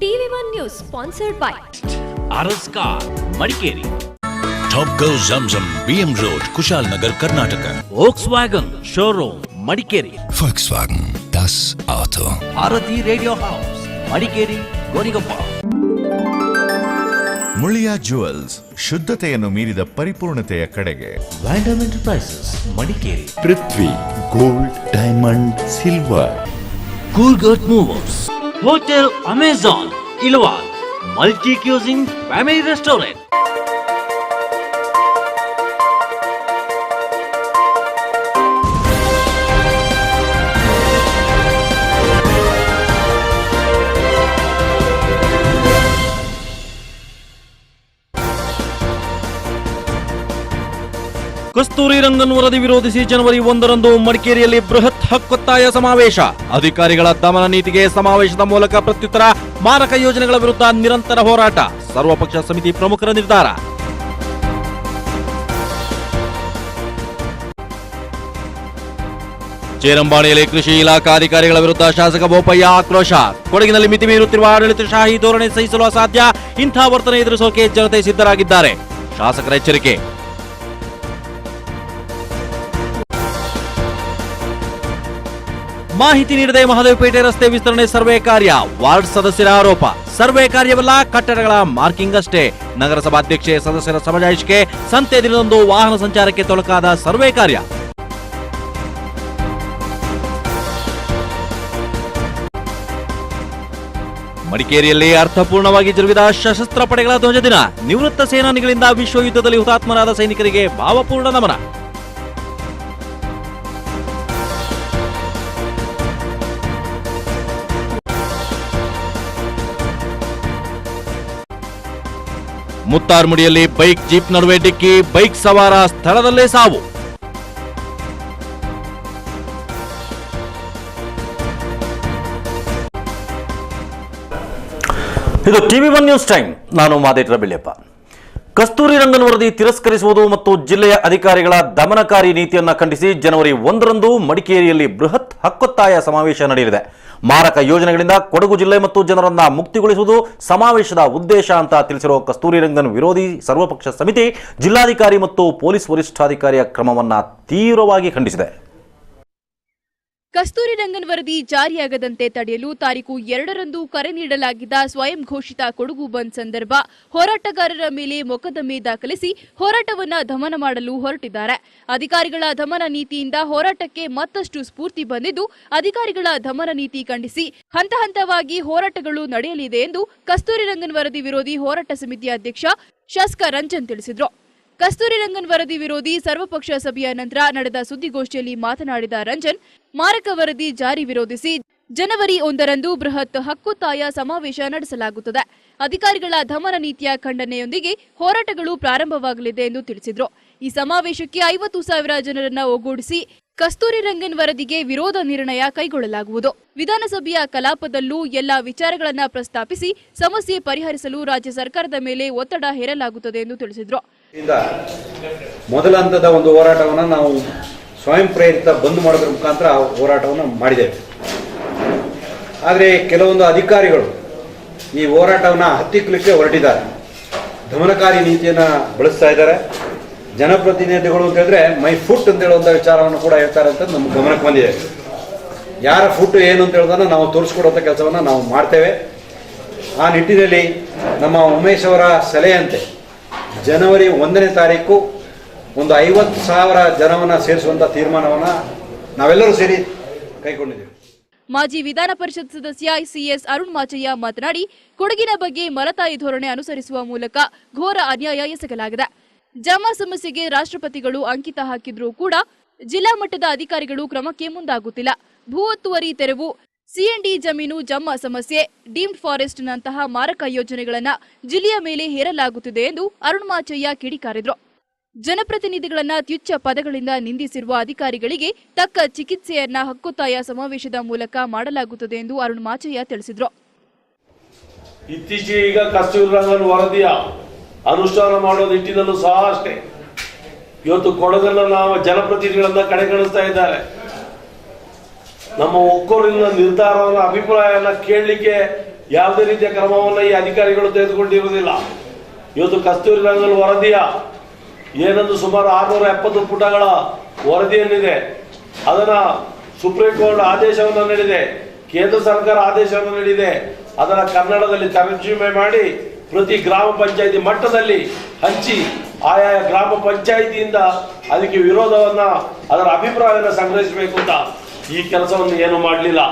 TV1 News sponsored by Araskar, Madikeri. Topco Zamzam, BM Road, Kushalnagar, Karnataka. Volkswagen Showroom, Madikeri. Volkswagen, das Auto. Bharati Radio House, Madikeri, Gonigappa. Muliya jewels, ಶುದ್ಧತೆಯನ್ನು ಮೀರಿದ ಪರಿಪೂರ್ಣತೆಯ ಕಡೆಗೆ. Vandam Enterprises, Madikeri. Prithvi gold, diamond, silver. Coolgurt Movers, Hotel Amazon, Ilwal, Multi-Cuisine Family Restaurant. Kasturi Rangan ವರದಿ ವಿರೋಧಿಸಿ ಜನವರಿ 1ರಂದು ಮಡಿಕೇರಿಯಲ್ಲಿ ಬೃಹತ್ ಹಕ್ಕೊತ್ತಾಯ ಸಮಾವೇಶ. ಅಧಿಕಾರಿಗಳ ದಮನ ನೀತಿಗೆ ಸಮಾವೇಶದ ಮೂಲಕ ಪ್ರತ್ಯುತ್ತರ. ಮಾರಕ ಯೋಜನೆಗಳ ವಿರುದ್ಧ ನಿರಂತರ ಹೋರಾಟ. ಸರ್ವಪಕ್ಷ ಸಮಿತಿ ಪ್ರಮುಖರ ನಿರ್ಧಾರ. ಚೇರಂಬಾಣಿಯಲ್ಲಿ ಕೃಷಿ ಇಲಾಖಾ ಅಧಿಕಾರಿಗಳ ವಿರುದ್ಧ ಶಾಸಕ ಬೋಪಯ್ಯ ಆಕ್ರೋಶ. ಕೊಡಗಿನಲ್ಲಿ ಮಿತಿ ಮೀರುತ್ತಿರುವ ಆಡಳಿತಶಾಹಿ ಧೋರಣೆ ಸಹಿಸಲು ಅಸಾಧ್ಯ. ಇಂಥ ವರ್ತನೆ ಎದುರಿಸೋಕೆ ಜನತೆ ಸಿದ್ಧರಾಗಿದ್ದಾರೆ. ಶಾಸಕರ ಎಚ್ಚರಿಕೆ. ಮಾಹಿತಿ ನೀಡದೆ ಮಹದೇವಪೇಟೆ ರಸ್ತೆ ವಿಸ್ತರಣೆ ಸರ್ವೆ ಕಾರ್ಯ. ವಾರ್ಡ್ ಸದಸ್ಯರ ಆರೋಪ. ಸರ್ವೆ ಕಾರ್ಯವಲ್ಲ, ಕಟ್ಟಡಗಳ ಮಾರ್ಕಿಂಗ್ ಅಷ್ಟೇ. ನಗರಸಭಾಧ್ಯಕ್ಷೆ ಸದಸ್ಯರ ಸಮಜಾಯಿಷಿಕೆ. ಸಂತೆ ದಿನದಂದು ವಾಹನ ಸಂಚಾರಕ್ಕೆ ತೊಡಕಾದ ಸರ್ವೆ ಕಾರ್ಯ. ಮಡಿಕೇರಿಯಲ್ಲಿ ಅರ್ಥಪೂರ್ಣವಾಗಿ ಜರುಗಿದ ಸಶಸ್ತ್ರ ಪಡೆಗಳ ಧ್ವಜ ದಿನ. ನಿವೃತ್ತ ಸೇನಾನಿಗಳಿಂದ ವಿಶ್ವ ಯುದ್ಧದಲ್ಲಿ ಹುತಾತ್ಮರಾದ ಸೈನಿಕರಿಗೆ ಭಾವಪೂರ್ಣ ನಮನ. ಮುತ್ತಾರ್ಮುಡಿಯಲ್ಲಿ ಬೈಕ್ ಜೀಪ್ ನಡುವೆ ಡಿಕ್ಕಿ. ಬೈಕ್ ಸವಾರ ಸ್ಥಳದಲ್ಲೇ ಸಾವು. ಇದು TV1 ನ್ಯೂಸ್ ಟೈಮ್. ನಾನು ಮಾದೇಟ್ರ ಬೆಳ್ಳೆಪ್ಪ. ಕಸ್ತೂರಿ ರಂಗನ್ ವರದಿ ತಿರಸ್ಕರಿಸುವುದು ಮತ್ತು ಜಿಲ್ಲೆಯ ಅಧಿಕಾರಿಗಳ ದಮನಕಾರಿ ನೀತಿಯನ್ನು ಖಂಡಿಸಿ ಜನವರಿ 1ರಂದು ಮಡಿಕೇರಿಯಲ್ಲಿ ಬೃಹತ್ ಹಕ್ಕೊತ್ತಾಯ ಸಮಾವೇಶ ನಡೆಯಲಿದೆ. ಮಾರಕ ಯೋಜನೆಗಳಿಂದ ಕೊಡಗು ಜಿಲ್ಲೆ ಮತ್ತು ಜನರನ್ನ ಮುಕ್ತಿಗೊಳಿಸುವುದು ಸಮಾವೇಶದ ಉದ್ದೇಶ ಅಂತ ತಿಳಿಸಿರುವ ಕಸ್ತೂರಿ ರಂಗನ್ ವಿರೋಧಿ ಸರ್ವಪಕ್ಷ ಸಮಿತಿ ಜಿಲ್ಲಾಧಿಕಾರಿ ಮತ್ತು ಪೊಲೀಸ್ ವರಿಷ್ಠಾಧಿಕಾರಿಯ ಕ್ರಮವನ್ನು ತೀವ್ರವಾಗಿ ಖಂಡಿಸಿದೆ. ಕಸ್ತೂರಿ ರಂಗನ್ ವರದಿ ಜಾರಿಯಾಗದಂತೆ ತಡೆಯಲು ತಾರೀಕು 2ರಂದು ಕರೆ ನೀಡಲಾಗಿದ್ದ ಸ್ವಯಂ ಘೋಷಿತ ಕೊಡಗು ಬಂದ್ ಸಂದರ್ಭ ಹೋರಾಟಗಾರರ ಮೇಲೆ ಮೊಕದ್ದಮೆ ದಾಖಲಿಸಿ ಹೋರಾಟವನ್ನ ದಮನ ಮಾಡಲು ಹೊರಟಿದ್ದಾರೆ. ಅಧಿಕಾರಿಗಳ ದಮನ ನೀತಿಯಿಂದ ಹೋರಾಟಕ್ಕೆ ಮತ್ತಷ್ಟು ಸ್ಫೂರ್ತಿ ಬಂದಿದ್ದು, ಅಧಿಕಾರಿಗಳ ದಮನ ನೀತಿ ಖಂಡಿಸಿ ಹಂತ ಹಂತವಾಗಿ ಹೋರಾಟಗಳು ನಡೆಯಲಿದೆ ಎಂದು ಕಸ್ತೂರಿ ರಂಗನ್ ವರದಿ ವಿರೋಧಿ ಹೋರಾಟ ಸಮಿತಿ ಅಧ್ಯಕ್ಷ ಶಾಸಕ ರಂಜನ್ ತಿಳಿಸಿದರು. ಕಸ್ತೂರಿ ರಂಗನ್ ವರದಿ ವಿರೋಧಿ ಸರ್ವಪಕ್ಷ ಸಭೆಯ ನಂತರ ನಡೆದ ಸುದ್ದಿಗೋಷ್ಠಿಯಲ್ಲಿ ಮಾತನಾಡಿದ ರಂಜನ್, ಮಾರಕ ವರದಿ ಜಾರಿ ವಿರೋಧಿಸಿ ಜನವರಿ 1ರಂದು ಬೃಹತ್ ಹಕ್ಕೊತ್ತಾಯ ಸಮಾವೇಶ ನಡೆಸಲಾಗುತ್ತದೆ. ಅಧಿಕಾರಿಗಳ ದಮನ ನೀತಿಯ ಖಂಡನೆಯೊಂದಿಗೆ ಹೋರಾಟಗಳು ಪ್ರಾರಂಭವಾಗಲಿದೆ ಎಂದು ತಿಳಿಸಿದರು. ಈ ಸಮಾವೇಶಕ್ಕೆ 50,000 ಜನರನ್ನ ಒಗ್ಗೂಡಿಸಿ ಕಸ್ತೂರಿ ರಂಗನ್ ವರದಿಗೆ ವಿರೋಧ ನಿರ್ಣಯ ಕೈಗೊಳ್ಳಲಾಗುವುದು. ವಿಧಾನಸಭೆಯ ಕಲಾಪದಲ್ಲೂ ಎಲ್ಲಾ ವಿಚಾರಗಳನ್ನು ಪ್ರಸ್ತಾಪಿಸಿ ಸಮಸ್ಯೆ ಪರಿಹರಿಸಲು ರಾಜ್ಯ ಸರ್ಕಾರದ ಮೇಲೆ ಒತ್ತಡ ಹೇರಲಾಗುತ್ತದೆ ಎಂದು ತಿಳಿಸಿದರು. ಮೊದಲ ಹಂತದ ಒಂದು ಹೋರಾಟವನ್ನು ನಾವು ಸ್ವಯಂ ಪ್ರೇರಿತ ಬಂದ್ ಮಾಡೋದ್ರ ಮುಖಾಂತರ ಹೋರಾಟವನ್ನು ಮಾಡಿದ್ದೇವೆ. ಆದರೆ ಕೆಲವೊಂದು ಅಧಿಕಾರಿಗಳು ಈ ಹೋರಾಟವನ್ನು ಹತ್ತಿಕ್ಕಲಿಕ್ಕೆ ಹೊರಟಿದ್ದಾರೆ. ದಮನಕಾರಿ ನೀತಿಯನ್ನು ಬಳಸ್ತಾ ಇದ್ದಾರೆ. ಜನಪ್ರತಿನಿಧಿಗಳು ಅಂತ ಹೇಳಿದ್ರೆ ಮೈ ಫುಟ್ ಅಂತ ಹೇಳುವಂಥ ವಿಚಾರವನ್ನು ಕೂಡ ಹೇಳ್ತಾರೆ ಅಂತ ನಮ್ಗೆ ಗಮನಕ್ಕೆ ಬಂದಿದೆ. ಯಾರ ಫುಟ್ ಏನು ಅಂತ ಹೇಳೋದನ್ನು ನಾವು ತೋರಿಸ್ಕೊಡುವಂಥ ಕೆಲಸವನ್ನು ನಾವು ಮಾಡ್ತೇವೆ. ಆ ನಿಟ್ಟಿನಲ್ಲಿ ನಮ್ಮ ಉಮೇಶ್ ಅವರ ಸಲಹೆಯಂತೆ ಜನವರಿ 1ನೇ ತಾರೀಕು ಒಂದು 50,000 ಜನವನ್ನು ಸೇರಿಸುವಂಥ ತೀರ್ಮಾನವನ್ನು ನಾವೆಲ್ಲರೂ ಸೇರಿ ಕೈಗೊಂಡಿದ್ದೇವೆ. ಮಾಜಿ ವಿಧಾನ ಪರಿಷತ್ ಸದಸ್ಯ CS ಅರುಣ್ ಮಾಚಯ್ಯ ಮಾತನಾಡಿ, ಕೊಡಗಿನ ಬಗ್ಗೆ ಮಲತಾಯಿ ಧೋರಣೆ ಅನುಸರಿಸುವ ಮೂಲಕ ಘೋರ ಅನ್ಯಾಯ ಎಸಗಲಾಗಿದೆ. ಜಮ ಸಮಸ್ಯೆಗೆ ರಾಷ್ಟ್ರಪತಿಗಳು ಅಂಕಿತ ಹಾಕಿದ್ರೂ ಕೂಡ ಜಿಲ್ಲಾ ಮಟ್ಟದ ಅಧಿಕಾರಿಗಳು ಕ್ರಮಕ್ಕೆ ಮುಂದಾಗುತ್ತಿಲ್ಲ. ಭೂ ಒತ್ತುವರಿ ತೆರವು, C&D ಜಮೀನು ಜಮ್ಮ ಸಮಸ್ಯೆ, ಡೀಮ್ಡ್ ಫಾರೆಸ್ಟ್ ನಂತಹ ಮಾರಕ ಯೋಜನೆಗಳನ್ನು ಜಿಲ್ಲೆಯ ಮೇಲೆ ಹೇರಲಾಗುತ್ತಿದೆ ಎಂದು ಅರುಣ್ ಮಾಚಯ್ಯ ಕಿಡಿಕಾರಿದ್ರು. ಜನಪ್ರತಿನಿಧಿಗಳನ್ನ ತುಚ್ಛ ಪದಗಳಿಂದ ನಿಂದಿಸಿರುವ ಅಧಿಕಾರಿಗಳಿಗೆ ತಕ್ಕ ಚಿಕಿತ್ಸೆಯನ್ನ ಹಕ್ಕೊತ್ತಾಯ ಸಮಾವೇಶದ ಮೂಲಕ ಮಾಡಲಾಗುತ್ತದೆ ಎಂದು ಅರುಣ್ ಮಾಚಯ್ಯ ತಿಳಿಸಿದ್ರು. ಇತ್ತೀಚೆಗೆ ಈಗ ಕಸ್ತೂರಿ ರಂಗನ್ ವರದಿಯ ಅನುಷ್ಠಾನ ಮಾಡೋ ನಿಟ್ಟಿನಲ್ಲೂ ಸಹ ಅಷ್ಟೇ ಇವತ್ತು ಕೊಡಗನ್ನ ನಾವು ಜನಪ್ರತಿನಿಧಿಗಳನ್ನ ಕಡೆಗಣಿಸ್ತಾ ಇದ್ದಾರೆ. ನಮ್ಮ ಒಕ್ಕೊರಲಿನ ನಿರ್ಧಾರವನ್ನ ಅಭಿಪ್ರಾಯನ ಕೇಳಲಿಕ್ಕೆ ಯಾವುದೇ ರೀತಿಯ ಕ್ರಮವನ್ನು ಈ ಅಧಿಕಾರಿಗಳು ತೆಗೆದುಕೊಂಡಿರುವುದಿಲ್ಲ. ಇವತ್ತು ಕಸ್ತೂರಿ ರಂಗನ್ ವರದಿಯ ಏನೊಂದು ಸುಮಾರು 670 ಪುಟಗಳ ವರದಿಯನ್ನಿದೆ, ಅದನ್ನ ಸುಪ್ರೀಂ ಕೋರ್ಟ್ ಆದೇಶವನ್ನು ನೀಡಿದೆ, ಕೇಂದ್ರ ಸರ್ಕಾರ ಆದೇಶವನ್ನು ನೀಡಿದೆ. ಅದರ ಕನ್ನಡದಲ್ಲಿ ತರ್ಜುಮೆ ಮಾಡಿ ಪ್ರತಿ ಗ್ರಾಮ ಪಂಚಾಯಿತಿ ಮಟ್ಟದಲ್ಲಿ ಹಂಚಿ ಆಯಾ ಗ್ರಾಮ ಪಂಚಾಯಿತಿಯಿಂದ ಅದಕ್ಕೆ ವಿರೋಧವನ್ನ, ಅದರ ಅಭಿಪ್ರಾಯವನ್ನು ಸಂಗ್ರಹಿಸಬೇಕು ಅಂತ ಈ ಕೆಲಸವನ್ನು ಏನು ಮಾಡಲಿಲ್ಲ.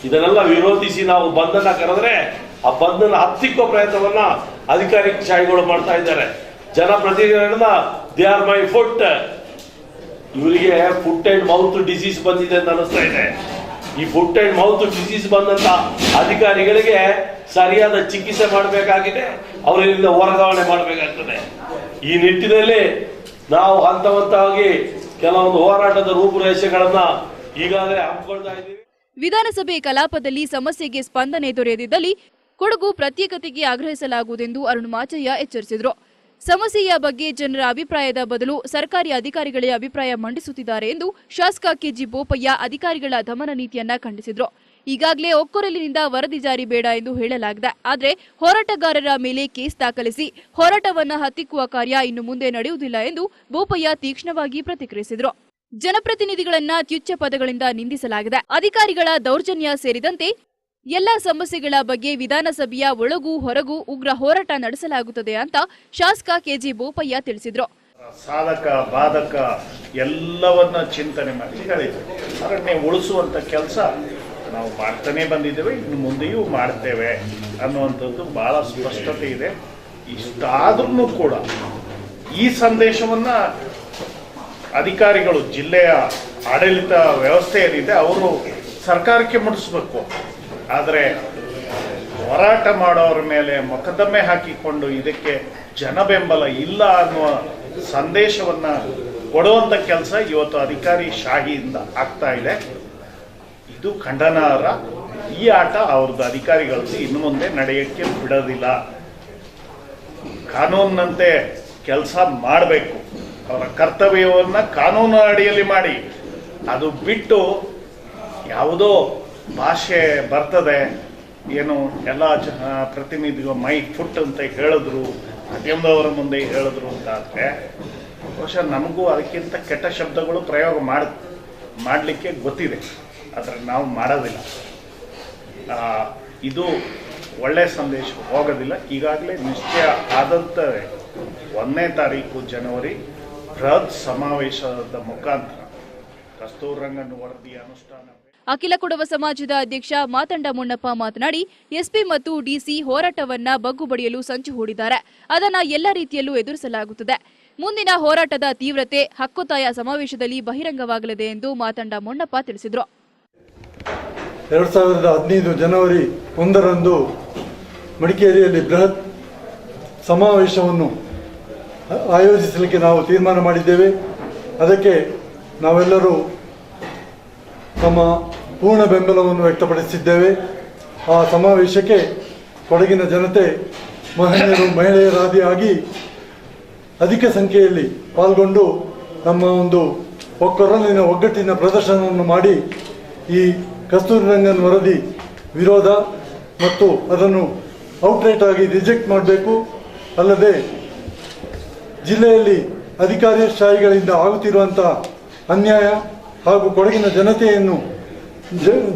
ಇದನ್ನೆಲ್ಲ ವಿರೋಧಿಸಿ ನಾವು ಬಂಧನ ಕರೆದ್ರೆ ಆ ಬಂಧನ ಹತ್ತಿಕ್ಕೋ ಪ್ರಯತ್ನವನ್ನ ಅಧಿಕಾರಿಶಾಹಿಗಳು ಮಾಡ್ತಾ ಇದ್ದಾರೆ. ಜನಪ್ರತಿನಿಧಿಗಳನ್ನ ದೇ ಆರ್ ಮೈ ಫುಟ್, ಇವರಿಗೆ ಫುಟ್ ಅಂಡ್ ಮೌತ್ ಡಿಸೀಸ್ ಬಂದಿದೆ ಅಂತ ಅನಿಸ್ತಾ ಇದೆ. ಈ ಫುಟ್ ಅಂಡ್ ಮೌತ್ ಡಿಸೀಸ್ ಬಂದಂತ ಅಧಿಕಾರಿಗಳಿಗೆ ಸರಿಯಾದ ಚಿಕಿತ್ಸೆ ಮಾಡಬೇಕಾಗಿದೆ, ಅವರಿಂದ ವರ್ಗಾವಣೆ ಮಾಡಬೇಕಾಗ್ತದೆ. ಈ ನಿಟ್ಟಿನಲ್ಲಿ ನಾವು ಹಂತವಾಗಿ ಕೆಲವೊಂದು ಹೋರಾಟದ ರೂಪುರೇಷೆಗಳನ್ನ ಈಗಾಗಲೇ ಹಮ್ಮಿಕೊಳ್ತಾ ಇದ್ದೀವಿ. ವಿಧಾನಸಭೆ ಕಲಾಪದಲ್ಲಿ ಸಮಸ್ಯೆಗೆ ಸ್ಪಂದನೆ ದೊರೆಯದಿದ್ದಲ್ಲಿ ಕೊಡಗು ಪ್ರತ್ಯೇಕತೆಗೆ ಆಗ್ರಹಿಸಲಾಗುವುದೆಂದು ಅರುಣ್ ಮಾಚಯ್ಯ ಎಚ್ಚರಿಸಿದರು. ಸಮಸ್ಯೆಯ ಬಗ್ಗೆ ಜನರ ಅಭಿಪ್ರಾಯದ ಬದಲು ಸರ್ಕಾರಿ ಅಧಿಕಾರಿಗಳೇ ಅಭಿಪ್ರಾಯ ಮಂಡಿಸುತ್ತಿದ್ದಾರೆ ಎಂದು ಶಾಸಕ ಕೆಜಿ ಬೋಪಯ್ಯ ಅಧಿಕಾರಿಗಳ ದಮನ ನೀತಿಯನ್ನ ಖಂಡಿಸಿದರು. ಈಗಾಗಲೇ ಒಕ್ಕೊರಲಿನಿಂದ ವರದಿ ಜಾರಿ ಬೇಡ ಎಂದು ಹೇಳಲಾಗಿದೆ. ಆದರೆ ಹೋರಾಟಗಾರರ ಮೇಲೆ ಕೇಸ್ ದಾಖಲಿಸಿ ಹೋರಾಟವನ್ನ ಹತ್ತಿಕ್ಕುವ ಕಾರ್ಯ ಇನ್ನು ಮುಂದೆ ನಡೆಯುವುದಿಲ್ಲ ಎಂದು ಬೋಪಯ್ಯ ತೀಕ್ಷ್ಣವಾಗಿ ಪ್ರತಿಕ್ರಿಯಿಸಿದರು. ಜನಪ್ರತಿನಿಧಿಗಳನ್ನ ತ್ಯುಚ್ಛ ಪದಗಳಿಂದ ನಿಂದಿಸಲಾಗಿದೆ. ಅಧಿಕಾರಿಗಳ ದೌರ್ಜನ್ಯ ಸೇರಿದಂತೆ ಎಲ್ಲ ಸಮಸ್ಯೆಗಳ ಬಗ್ಗೆ ವಿಧಾನಸಭೆಯ ಒಳಗೂ ಹೊರಗೂ ಉಗ್ರ ಹೋರಾಟ ನಡೆಸಲಾಗುತ್ತದೆ ಅಂತ ಶಾಸಕ ಕೆಜಿ ಬೋಪಯ್ಯ ತಿಳಿಸಿದರು. ಸಾಧಕ ಬಾಧಕ ಎಲ್ಲವನ್ನ ಚಿಂತನೆ ಮಾಡಿ ಅರಣ್ಯ ಉಳಿಸುವಂತ ಕೆಲಸ ನಾವು ಮಾಡ್ತಾನೆ ಬಂದಿದ್ದೇವೆ, ಇನ್ನು ಮುಂದೆಯೂ ಮಾಡ್ತೇವೆ ಅನ್ನುವಂಥದ್ದು ಬಹಳ ಸ್ಪಷ್ಟತೆ ಇದೆ. ಇಷ್ಟಾದ್ರೂ ಕೂಡ ಈ ಸಂದೇಶವನ್ನ ಅಧಿಕಾರಿಗಳು, ಜಿಲ್ಲೆಯ ಆಡಳಿತ ವ್ಯವಸ್ಥೆ ಏನಿದೆ ಅವರು ಸರ್ಕಾರಕ್ಕೆ ಮುಟ್ಟಿಸ್ಬೇಕು. ಆದರೆ ಹೋರಾಟ ಮಾಡೋರ ಮೇಲೆ ಮೊಕದ್ದಮೆ ಹಾಕಿಕೊಂಡು ಇದಕ್ಕೆ ಜನ ಬೆಂಬಲ ಇಲ್ಲ ಅನ್ನುವ ಸಂದೇಶವನ್ನ ಕೊಡುವಂತ ಕೆಲಸ ಇವತ್ತು ಅಧಿಕಾರಿ ಶಾಹಿಯಿಂದ ಆಗ್ತಾ ಇದೆ. ಇದು ಖಂಡನಾರ್ಹ. ಈ ಆಟ ಅವ್ರದ್ದು ಅಧಿಕಾರಿಗಳದ್ದು ಇನ್ನು ಮುಂದೆ ನಡೆಯಕ್ಕೆ ಬಿಡೋದಿಲ್ಲ. ಕಾನೂನಿನಂತೆ ಕೆಲಸ ಮಾಡಬೇಕು, ಅವರ ಕರ್ತವ್ಯವನ್ನ ಕಾನೂನು ಅಡಿಯಲ್ಲಿ ಮಾಡಿ, ಅದು ಬಿಟ್ಟು ಯಾವುದೋ ಭಾಷೆ ಬರ್ತದೆ ಏನು ಎಲ್ಲ ಪ್ರತಿನಿಧಿಗಳು ಮೈ ಫುಟ್ ಅಂತ ಹೇಳಿದ್ರು, ಮಾಧ್ಯಮದವರ ಮುಂದೆ ಹೇಳಿದ್ರು ಅಂತ ಆದರೆ ಬಹುಶಃ ನಮಗೂ ಅದಕ್ಕಿಂತ ಕೆಟ್ಟ ಶಬ್ದಗಳು ಪ್ರಯೋಗ ಮಾಡಲಿಕ್ಕೆ ಗೊತ್ತಿದೆ, ಆದರೆ ನಾವು ಮಾಡೋದಿಲ್ಲ. ಇದು ಒಳ್ಳೆಯ ಸಂದೇಶ ಹೋಗೋದಿಲ್ಲ. ಈಗಾಗಲೇ ನಿಶ್ಚಯ ಆದಂತೆ 1ನೇ ತಾರೀಕು ಜನವರಿ ಬೃಹತ್ ಸಮಾವೇಶದ ಮುಖಾಂತರ ಕಸ್ತೂರಿ ರಂಗನ್ ವರದಿ ಅನುಷ್ಠಾನ. ಅಖಿಲ ಕೊಡವ ಸಮಾಜದ ಅಧ್ಯಕ್ಷ ಮಾತಂಡ ಮುನ್ನಪ್ಪ ಮಾತನಾಡಿ, ಎಸ್ಪಿ ಮತ್ತು ಡಿಸಿ ಹೋರಾಟವನ್ನ ಬಗ್ಗು ಬಡಿಯಲು ಸಂಚು ಹೂಡಿದ್ದಾರೆ. ಅದನ್ನ ಎಲ್ಲ ರೀತಿಯಲ್ಲೂ ಎದುರಿಸಲಾಗುತ್ತದೆ. ಮುಂದಿನ ಹೋರಾಟದ ತೀವ್ರತೆ ಹಕ್ಕೊತ್ತಾಯ ಸಮಾವೇಶದಲ್ಲಿ ಬಹಿರಂಗವಾಗಲಿದೆ ಎಂದು ಮಾತಂಡ ಮುನ್ನಪ್ಪ ತಿಳಿಸಿದರು. 2015 ಜನವರಿ 1ರಂದು ಮಡಿಕೇರಿಯಲ್ಲಿ ಬೃಹತ್ ಸಮಾವೇಶವನ್ನು ಆಯೋಜಿಸಲಿಕ್ಕೆ ನಾವು ತೀರ್ಮಾನ ಮಾಡಿದ್ದೇವೆ. ಅದಕ್ಕೆ ನಾವೆಲ್ಲರೂ ನಮ್ಮ ಪೂರ್ಣ ಬೆಂಬಲವನ್ನು ವ್ಯಕ್ತಪಡಿಸಿದ್ದೇವೆ. ಆ ಸಮಾವೇಶಕ್ಕೆ ಕೊಡಗಿನ ಜನತೆ, ಮಹಿಳೆಯರಾದಿಯಾಗಿ ಅಧಿಕ ಸಂಖ್ಯೆಯಲ್ಲಿ ಪಾಲ್ಗೊಂಡು ನಮ್ಮ ಒಂದು ಒಕ್ಕೊರಲಿನ ಒಗ್ಗಟ್ಟಿನ ಪ್ರದರ್ಶನವನ್ನು ಮಾಡಿ ಈ ಕಸ್ತೂರಿ ರಂಗನ್ ವರದಿ ವಿರೋಧ ಮತ್ತು ಅದನ್ನು ಔಟ್ರೈಟ್ ಆಗಿ ರಿಜೆಕ್ಟ್ ಮಾಡಬೇಕು. ಅಲ್ಲದೆ ಜಿಲ್ಲೆಯಲ್ಲಿ ಅಧಿಕಾರಿಶಾಹಿಗಳಿಂದ ಆಗುತ್ತಿರುವಂಥ ಅನ್ಯಾಯ ಹಾಗೂ ಕೊಡಗಿನ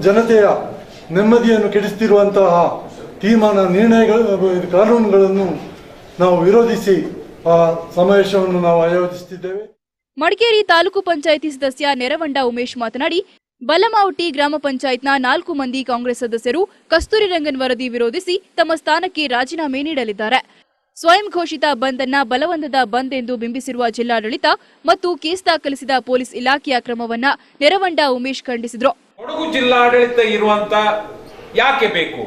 ಜನತೆಯ ನೆಮ್ಮದಿಯನ್ನು ಕೆಡಿಸುತ್ತಿರುವಂತಹ ತೀರ್ಮಾನ, ನಿರ್ಣಯಗಳು, ಕಾನೂನುಗಳನ್ನು ನಾವು ವಿರೋಧಿಸಿ ಆ ಸಮಾವೇಶವನ್ನು ನಾವು ಆಯೋಜಿಸುತ್ತಿದ್ದೇವೆ. ಮಡಿಕೇರಿ ತಾಲೂಕು ಪಂಚಾಯಿತಿ ಸದಸ್ಯ ನೆರವಂಡ ಉಮೇಶ್ ಮಾತನಾಡಿ, ಬಲಮಾವಟಿ ಗ್ರಾಮ ಪಂಚಾಯತ್ನ 4 ಮಂದಿ ಕಾಂಗ್ರೆಸ್ ಸದಸ್ಯರು ಕಸ್ತೂರಿ ರಂಗನ್ ವರದಿ ವಿರೋಧಿಸಿ ತಮ್ಮ ಸ್ಥಾನಕ್ಕೆ ರಾಜೀನಾಮೆ ನೀಡಲಿದ್ದಾರೆ. ಸ್ವಯಂ ಘೋಷಿತ ಬಂದ್ ಅನ್ನ ಬಲವಂತದ ಬಂದ್ ಎಂದು ಬಿಂಬಿಸಿರುವ ಜಿಲ್ಲಾಡಳಿತ ಮತ್ತು ಕೇಸ್ ದಾಖಲಿಸಿದ ಪೊಲೀಸ್ ಇಲಾಖೆಯ ಕ್ರಮವನ್ನ ನೆರವಂಡ ಉಮೇಶ್ ಖಂಡಿಸಿದರು. ಕೊಡಗು ಜಿಲ್ಲಾಡಳಿತ ಇರುವಂತ ಯಾಕೆ ಬೇಕು?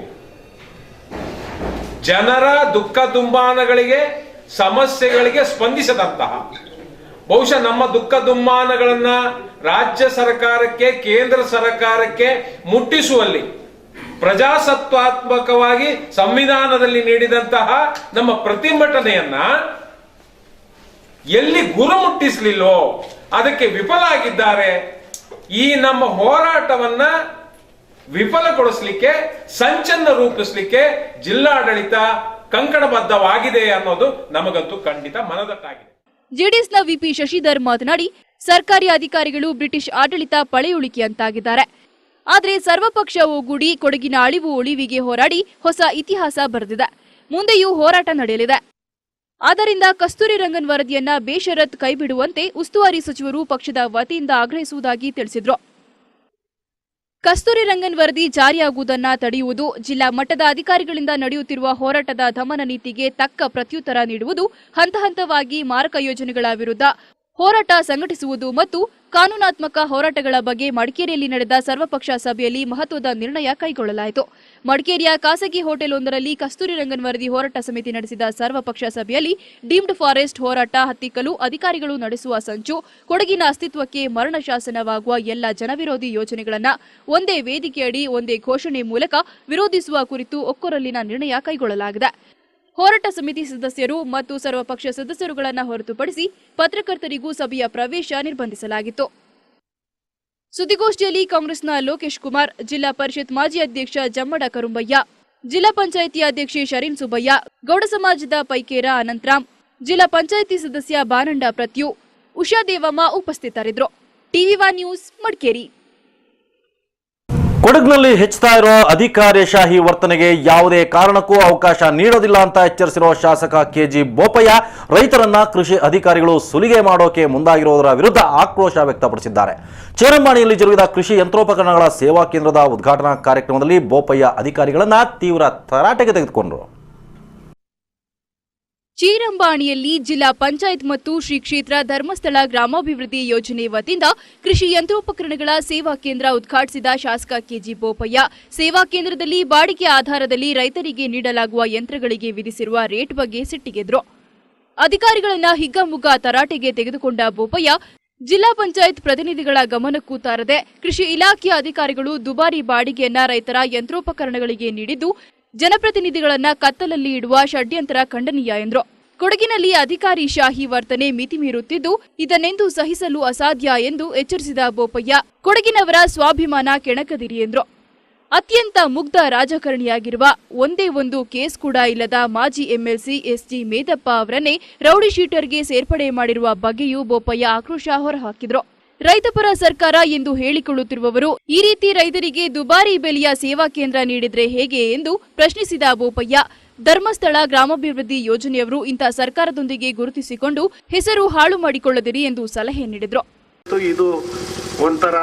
ಜನರ ದುಃಖ ದುಮ್ಮಾನಗಳಿಗೆ, ಸಮಸ್ಯೆಗಳಿಗೆ ಸ್ಪಂದಿಸದಂತಹ, ಬಹುಶಃ ನಮ್ಮ ದುಃಖ ದುಮ್ಮಾನಗಳನ್ನ ರಾಜ್ಯ ಸರ್ಕಾರಕ್ಕೆ, ಕೇಂದ್ರ ಸರ್ಕಾರಕ್ಕೆ ಮುಟ್ಟಿಸುವಲ್ಲಿ ಪ್ರಜಾಸತ್ತಾತ್ಮಕವಾಗಿ ಸಂವಿಧಾನದಲ್ಲಿ ನೀಡಿದಂತಹ ನಮ್ಮ ಪ್ರತಿಭಟನೆಯನ್ನ ಎಲ್ಲಿ ಗುರು ಮುಟ್ಟಿಸಲಿಲ್ಲೋ ಅದಕ್ಕೆ ವಿಫಲ ಆಗಿದ್ದಾರೆ. ಈ ನಮ್ಮ ಹೋರಾಟವನ್ನ ವಿಫಲಗೊಳಿಸಲಿಕ್ಕೆ, ಸಂಚನ್ನ ರೂಪಿಸಲಿಕ್ಕೆ ಜಿಲ್ಲಾಡಳಿತ ಕಂಕಣಬದ್ಧವಾಗಿದೆ ಅನ್ನೋದು ನಮಗಂತೂ ಖಂಡಿತ ಮನದಟ್ಟಾಗಿದೆ. ಜೆಡಿಎಸ್ನ ವಿಪಿ ಶಶಿಧರ್ ಮಾತನಾಡಿ, ಸರ್ಕಾರಿ ಅಧಿಕಾರಿಗಳು ಬ್ರಿಟಿಷ್ ಆಡಳಿತ ಪಳೆಯುಳಿಕೆಯಂತಾಗಿದ್ದಾರೆ. ಆದರೆ ಸರ್ವಪಕ್ಷ ಒಗ್ಗೂಡಿ ಕೊಡಗಿನ ಅಳಿವು ಉಳಿವಿಗೆ ಹೋರಾಡಿ ಹೊಸ ಇತಿಹಾಸ ಬರೆದಿದೆ. ಮುಂದೆಯೂ ಹೋರಾಟ ನಡೆಯಲಿದೆ. ಆದ್ದರಿಂದ ಕಸ್ತೂರಿ ರಂಗನ್ ವರದಿಯನ್ನ ಬೇಷರತ್ ಕೈಬಿಡುವಂತೆ ಉಸ್ತುವಾರಿ ಸಚಿವರು ಪಕ್ಷದ ವತಿಯಿಂದ ಆಗ್ರಹಿಸುವುದಾಗಿ ತಿಳಿಸಿದರು. ಕಸ್ತೂರಿ ರಂಗನ್ ವರದಿ ಜಾರಿಯಾಗುವುದನ್ನ ತಡೆಯುವುದು, ಜಿಲ್ಲಾ ಮಟ್ಟದ ಅಧಿಕಾರಿಗಳಿಂದ ನಡೆಯುತ್ತಿರುವ ಹೋರಾಟದ ದಮನ ನೀತಿಗೆ ತಕ್ಕ ಪ್ರತ್ಯುತ್ತರ ನೀಡುವುದು, ಹಂತ ಹಂತವಾಗಿ ಮಾರಕ ಯೋಜನೆಗಳ ವಿರುದ್ಧ ಹೋರಾಟ ಸಂಘಟಿಸುವುದು ಮತ್ತು ಕಾನೂನಾತ್ಮಕ ಹೋರಾಟಗಳ ಬಗ್ಗೆ ಮಡಿಕೇರಿಯಲ್ಲಿ ನಡೆದ ಸರ್ವಪಕ್ಷ ಸಭೆಯಲ್ಲಿ ಮಹತ್ವದ ನಿರ್ಣಯ ಕೈಗೊಳ್ಳಲಾಯಿತು. ಮಡಿಕೇರಿಯ ಖಾಸಗಿ ಹೋಟೆಲ್ ಒಂದರಲ್ಲಿ ಕಸ್ತೂರಿ ರಂಗನ್ ವರದಿ ಹೋರಾಟ ಸಮಿತಿ ನಡೆಸಿದ ಸರ್ವಪಕ್ಷ ಸಭೆಯಲ್ಲಿ ಡೀಮ್ಡ್ ಫಾರೆಸ್ಟ್ ಹೋರಾಟ ಹತ್ತಿಕ್ಕಲು ಅಧಿಕಾರಿಗಳು ನಡೆಸುವ ಸಂಚು, ಕೊಡಗಿನ ಅಸ್ತಿತ್ವಕ್ಕೆ ಮರಣ ಶಾಸನವಾಗುವ ಎಲ್ಲ ಜನವಿರೋಧಿ ಯೋಜನೆಗಳನ್ನು ಒಂದೇ ವೇದಿಕೆಯಡಿ ಒಂದೇ ಘೋಷಣೆ ಮೂಲಕ ವಿರೋಧಿಸುವ ಕುರಿತು ಒಕ್ಕೊರಲಿನ ನಿರ್ಣಯ ಕೈಗೊಳ್ಳಲಾಗಿದೆ. ಹೋರಾಟ ಸಮಿತಿ ಸದಸ್ಯರು ಮತ್ತು ಸರ್ವಪಕ್ಷ ಸದಸ್ಯರುಗಳನ್ನು ಹೊರತುಪಡಿಸಿ ಪತ್ರಕರ್ತರಿಗೂ ಸಭೆಯ ಪ್ರವೇಶ ನಿರ್ಬಂಧಿಸಲಾಗಿತ್ತು. ಸುದ್ದಿಗೋಷ್ಠಿಯಲ್ಲಿ ಕಾಂಗ್ರೆಸ್ನ ಲೋಕೇಶ್ ಕುಮಾರ್, ಜಿಲ್ಲಾ ಪರಿಷತ್ ಮಾಜಿ ಅಧ್ಯಕ್ಷ ಜಮ್ಮಡ ಕರುಂಬಯ್ಯ, ಜಿಲ್ಲಾ ಪಂಚಾಯಿತಿ ಅಧ್ಯಕ್ಷೆ ಶರೀನ್ ಸುಬ್ಬಯ್ಯ, ಗೌಡ ಸಮಾಜದ ಪೈಕೇರ ಅನಂತರಾಮ್, ಜಿಲ್ಲಾ ಪಂಚಾಯಿತಿ ಸದಸ್ಯ ಬಾನಂಡ ಪ್ರತ್ಯು, ಉಷಾ ದೇವಮ್ಮ ಉಪಸ್ಥಿತರಿದ್ದರು. ಟಿವಿ1 ನ್ಯೂಸ್, ಮಡಿಕೇರಿ. ಕೊಡಗಿನಲ್ಲಿ ಹೆಚ್ಚುತ್ತಾ ಇರೋ ಅಧಿಕಾರಶಾಹಿ ವರ್ತನೆಗೆ ಯಾವುದೇ ಕಾರಣಕ್ಕೂ ಅವಕಾಶ ನೀಡೋದಿಲ್ಲ ಅಂತ ಎಚ್ಚರಿಸಿರುವ ಶಾಸಕ ಕೆಜಿ ಬೋಪಯ್ಯ ರೈತರನ್ನ ಕೃಷಿ ಅಧಿಕಾರಿಗಳು ಸುಲಿಗೆ ಮಾಡೋಕೆ ಮುಂದಾಗಿರುವುದರ ವಿರುದ್ಧ ಆಕ್ರೋಶ ವ್ಯಕ್ತಪಡಿಸಿದ್ದಾರೆ. ಚೇರಂಬಾಣಿಯಲ್ಲಿ ಜರುಗಿದ ಕೃಷಿ ಯಂತ್ರೋಪಕರಣಗಳ ಸೇವಾ ಕೇಂದ್ರದ ಉದ್ಘಾಟನಾ ಕಾರ್ಯಕ್ರಮದಲ್ಲಿ ಬೋಪಯ್ಯ ಅಧಿಕಾರಿಗಳನ್ನ ತೀವ್ರ ತರಾಟೆಗೆ ತೆಗೆದುಕೊಂಡರು. ಚೇರಂಬಾಣಿಯಲ್ಲಿ ಜಿಲ್ಲಾ ಪಂಚಾಯತ್ ಮತ್ತು ಶ್ರೀ ಕ್ಷೇತ್ರ ಧರ್ಮಸ್ಥಳ ಗ್ರಾಮಾಭಿವೃದ್ಧಿ ಯೋಜನೆ ವತಿಯಿಂದ ಕೃಷಿ ಯಂತ್ರೋಪಕರಣಗಳ ಸೇವಾ ಕೇಂದ್ರ ಉದ್ಘಾಟಿಸಿದ ಶಾಸಕ ಕೆಜಿ ಬೋಪಯ್ಯ, ಸೇವಾ ಕೇಂದ್ರದಲ್ಲಿ ಬಾಡಿಗೆ ಆಧಾರದಲ್ಲಿ ರೈತರಿಗೆ ನೀಡಲಾಗುವ ಯಂತ್ರಗಳಿಗೆ ವಿಧಿಸಿರುವ ರೇಟ್ ಬಗ್ಗೆ ಸಿಟ್ಟಿಗೆದ್ರು. ಅಧಿಕಾರಿಗಳನ್ನ ಹಿಗ್ಗಾಮುಗ್ಗಾ ತರಾಟೆಗೆ ತೆಗೆದುಕೊಂಡ ಬೋಪಯ್ಯ, ಜಿಲ್ಲಾ ಪಂಚಾಯತ್ ಪ್ರತಿನಿಧಿಗಳ ಗಮನಕ್ಕೂ ತಾರದೆ ಕೃಷಿ ಇಲಾಖೆಯ ಅಧಿಕಾರಿಗಳು ದುಬಾರಿ ಬಾಡಿಗೆಯನ್ನ ರೈತರ ಯಂತ್ರೋಪಕರಣಗಳಿಗೆ ನೀಡಿದ್ದು ಜನಪ್ರತಿನಿಧಿಗಳನ್ನ ಕತ್ತಲಲ್ಲಿ ಇಡುವ ಷಡ್ಯಂತ್ರ ಖಂಡನೀಯ ಎಂದರು. ಕೊಡಗಿನಲ್ಲಿ ಅಧಿಕಾರಿ ಶಾಹಿ ವರ್ತನೆ ಮಿತಿ ಮೀರುತ್ತಿದ್ದು ಇದನ್ನೆಂದೂ ಸಹಿಸಲು ಅಸಾಧ್ಯ ಎಂದು ಎಚ್ಚರಿಸಿದ ಬೋಪಯ್ಯ, ಕೊಡಗಿನವರ ಸ್ವಾಭಿಮಾನ ಕೆಣಕದಿರಿ ಎಂದರು. ಅತ್ಯಂತ ಮುಗ್ಧ ರಾಜಕಾರಣಿಯಾಗಿರುವ ಒಂದೇ ಒಂದು ಕೇಸ್ ಕೂಡ ಇಲ್ಲದ ಮಾಜಿ ಎಂಎಲ್ಸಿ ಎಸ್ಜಿ ಮೇದಪ್ಪ ಅವರನ್ನೇ ರೌಡಿ ಶೀಟರ್ಗೆ ಸೇರ್ಪಡೆ ಮಾಡಿರುವ ಬಗ್ಗೆಯೂ ಬೋಪಯ್ಯ ಆಕ್ರೋಶ ಹೊರಹಾಕಿದರು. ರೈತಪರ ಸರ್ಕಾರ ಎಂದು ಹೇಳಿಕೊಳ್ಳುತ್ತಿರುವವರು ಈ ರೀತಿ ರೈತರಿಗೆ ದುಬಾರಿ ಬೆಲೆಯ ಸೇವಾ ಕೇಂದ್ರ ನೀಡಿದ್ರೆ ಹೇಗೆ ಎಂದು ಪ್ರಶ್ನಿಸಿದ ಬೋಪಯ್ಯ, ಧರ್ಮಸ್ಥಳ ಗ್ರಾಮಾಭಿವೃದ್ಧಿ ಯೋಜನೆಯವರು ಇಂಥ ಸರ್ಕಾರದೊಂದಿಗೆ ಗುರುತಿಸಿಕೊಂಡು ಹೆಸರು ಹಾಳು ಮಾಡಿಕೊಳ್ಳದಿರಿ ಎಂದು ಸಲಹೆ ನೀಡಿದರು. ಇದು ಒಂಥರ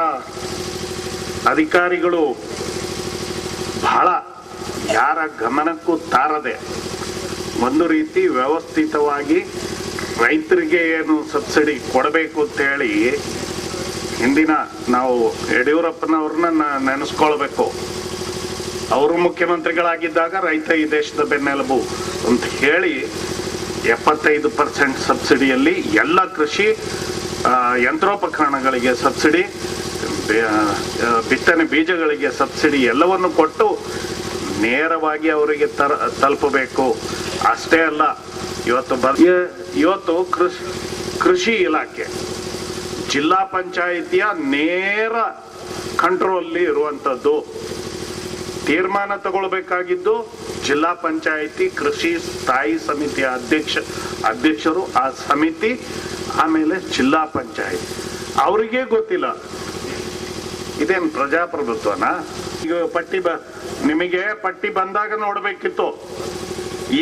ಅಧಿಕಾರಿಗಳು ಬಹಳ ಯಾರ ಗಮನಕ್ಕೂ ತಾರದೆ ಒಂದು ರೀತಿ ವ್ಯವಸ್ಥಿತವಾಗಿ ರೈತರಿಗೆ ಏನು ಸಬ್ಸಿಡಿ ಕೊಡಬೇಕು ಅಂತ ಹೇಳಿ ಹಿಂದಿನ ನಾವು ಯಡಿಯೂರಪ್ಪನವ್ರನ್ನ ನೆನೆಸ್ಕೊಳ್ಬೇಕು. ಅವರು ಮುಖ್ಯಮಂತ್ರಿಗಳಾಗಿದ್ದಾಗ ರೈತ ಈ ದೇಶದ ಬೆನ್ನೆಲುಬು ಅಂತ ಹೇಳಿ 75% ಸಬ್ಸಿಡಿಯಲ್ಲಿ ಎಲ್ಲ ಕೃಷಿ ಯಂತ್ರೋಪಕರಣಗಳಿಗೆ ಸಬ್ಸಿಡಿ, ಬಿತ್ತನೆ ಬೀಜಗಳಿಗೆ ಸಬ್ಸಿಡಿ ಎಲ್ಲವನ್ನು ಕೊಟ್ಟು ನೇರವಾಗಿ ಅವರಿಗೆ ತಲುಪಬೇಕು. ಅಷ್ಟೇ ಅಲ್ಲ, ಇವತ್ತು ಕೃಷಿ ಇಲಾಖೆ ಜಿಲ್ಲಾ ಪಂಚಾಯಿತಿಯ ನೇರ ಕಂಟ್ರೋಲ್ ಇರುವಂಥದ್ದು. ತೀರ್ಮಾನ ತಗೊಳ್ಬೇಕಾಗಿದ್ದು ಜಿಲ್ಲಾ ಪಂಚಾಯಿತಿ ಕೃಷಿ ಸ್ಥಾಯಿ ಸಮಿತಿಯ ಅಧ್ಯಕ್ಷರು, ಆ ಸಮಿತಿ, ಆಮೇಲೆ ಜಿಲ್ಲಾ ಪಂಚಾಯಿತಿ. ಅವರಿಗೆ ಗೊತ್ತಿಲ್ಲ ಇದೇನು ಪ್ರಜಾಪ್ರಭುತ್ವನಾ? ಈಗ ನಿಮಗೆ ಪಟ್ಟಿ ಬಂದಾಗ ನೋಡ್ಬೇಕಿತ್ತು.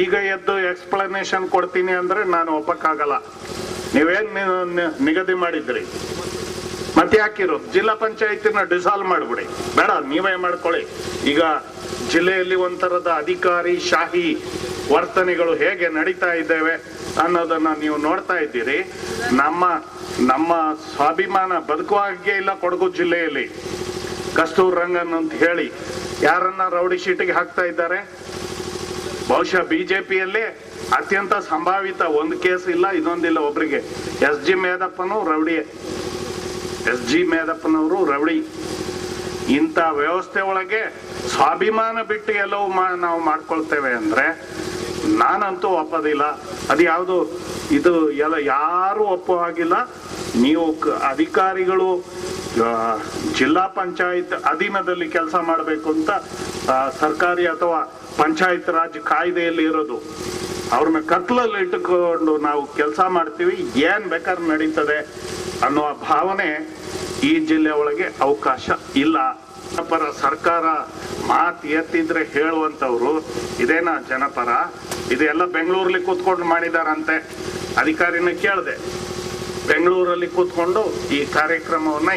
ಈಗ ಎದ್ದು ಎಕ್ಸ್ಪ್ಲನೇಷನ್ ಕೊಡ್ತೀನಿ ಅಂದ್ರೆ ನಾನು ಒಪ್ಪಕ್ಕಾಗಲ್ಲ. ನೀವೇನ್ ನಿಗದಿ ಮಾಡಿದ್ರಿ, ಮತ್ತೆ ಯಾಕಿರೋ ಜಿಲ್ಲಾ ಪಂಚಾಯತಿನ ಡಿಸಾಲ್ವ್ ಮಾಡ್ಬಿಡಿ, ಬೇಡ ನೀವೇ ಮಾಡ್ಕೊಳ್ಳಿ. ಈಗ ಜಿಲ್ಲೆಯಲ್ಲಿ ಒಂಥರದ ಅಧಿಕಾರಿ ಶಾಹಿ ವರ್ತನೆಗಳು ಹೇಗೆ ನಡೀತಾ ಇದ್ದೇವೆ ಅನ್ನೋದನ್ನ ನೀವು ನೋಡ್ತಾ ಇದ್ದೀರಿ. ನಮ್ಮ ಸ್ವಾಭಿಮಾನ ಬದುಕುವಾಗೆ ಇಲ್ಲ ಕೊಡಗು ಜಿಲ್ಲೆಯಲ್ಲಿ. ಕಸ್ತೂರ್ ರಂಗನ್ ಅಂತ ಹೇಳಿ ಯಾರನ್ನ ರೌಡಿ ಶೀಟಿಗೆ ಹಾಕ್ತಾ ಇದ್ದಾರೆ. ಬಹುಶಃ ಬಿಜೆಪಿಯಲ್ಲೇ ಅತ್ಯಂತ ಸಂಭಾವಿತ ಒಂದು ಕೇಸ್ ಇಲ್ಲ, ಇದೊಂದಿಲ್ಲ. ಒಬ್ಬರಿಗೆ ಎಸ್ ಜಿ ಮೇದಪ್ಪನವರು ರೌಡಿ. ಇಂಥ ವ್ಯವಸ್ಥೆ ಒಳಗೆ ಸ್ವಾಭಿಮಾನ ಬಿಟ್ಟು ಎಲ್ಲವೂ ನಾವು ಮಾಡ್ಕೊಳ್ತೇವೆ ಅಂದ್ರೆ ನಾನಂತೂ ಒಪ್ಪೋದಿಲ್ಲ. ಅದು ಯಾವುದು ಇದು ಎಲ್ಲ ಯಾರು ಒಪ್ಪೋ ಹಾಗಿಲ್ಲ. ನೀವು ಅಧಿಕಾರಿಗಳು ಜಿಲ್ಲಾ ಪಂಚಾಯತ್ ಅಧೀನದಲ್ಲಿ ಕೆಲಸ ಮಾಡಬೇಕು ಅಂತ ಸರ್ಕಾರಿ ಅಥವಾ ಪಂಚಾಯತ್ ರಾಜ್ ಕಾಯ್ದೆಯಲ್ಲಿ ಇರೋದು. ಅವ್ರನ್ನ ಕತ್ಲಲ್ಲಿ ಇಟ್ಟುಕೊಂಡು ನಾವು ಕೆಲಸ ಮಾಡ್ತೀವಿ, ಏನ್ ಬೇಕಾದ್ರೆ ನಡೀತದೆ ಅನ್ನುವ ಭಾವನೆ ಈ ಜಿಲ್ಲೆ ಒಳಗೆ ಅವಕಾಶ ಇಲ್ಲ. ಜನಪರ ಸರ್ಕಾರ ಮಾತು ಎತ್ತಿದ್ರೆ ಹೇಳುವಂತವ್ರು ಇದೇನಾ ಜನಪರ? ಇದೆಲ್ಲ ಬೆಂಗಳೂರಲ್ಲಿ ಕೂತ್ಕೊಂಡು ಮಾಡಿದಾರಂತೆ. ಅಧಿಕಾರಿನ ಕೇಳಿದೆ, ಬೆಂಗಳೂರಲ್ಲಿ ಕೂತ್ಕೊಂಡು ಈ ಕಾರ್ಯಕ್ರಮವನ್ನ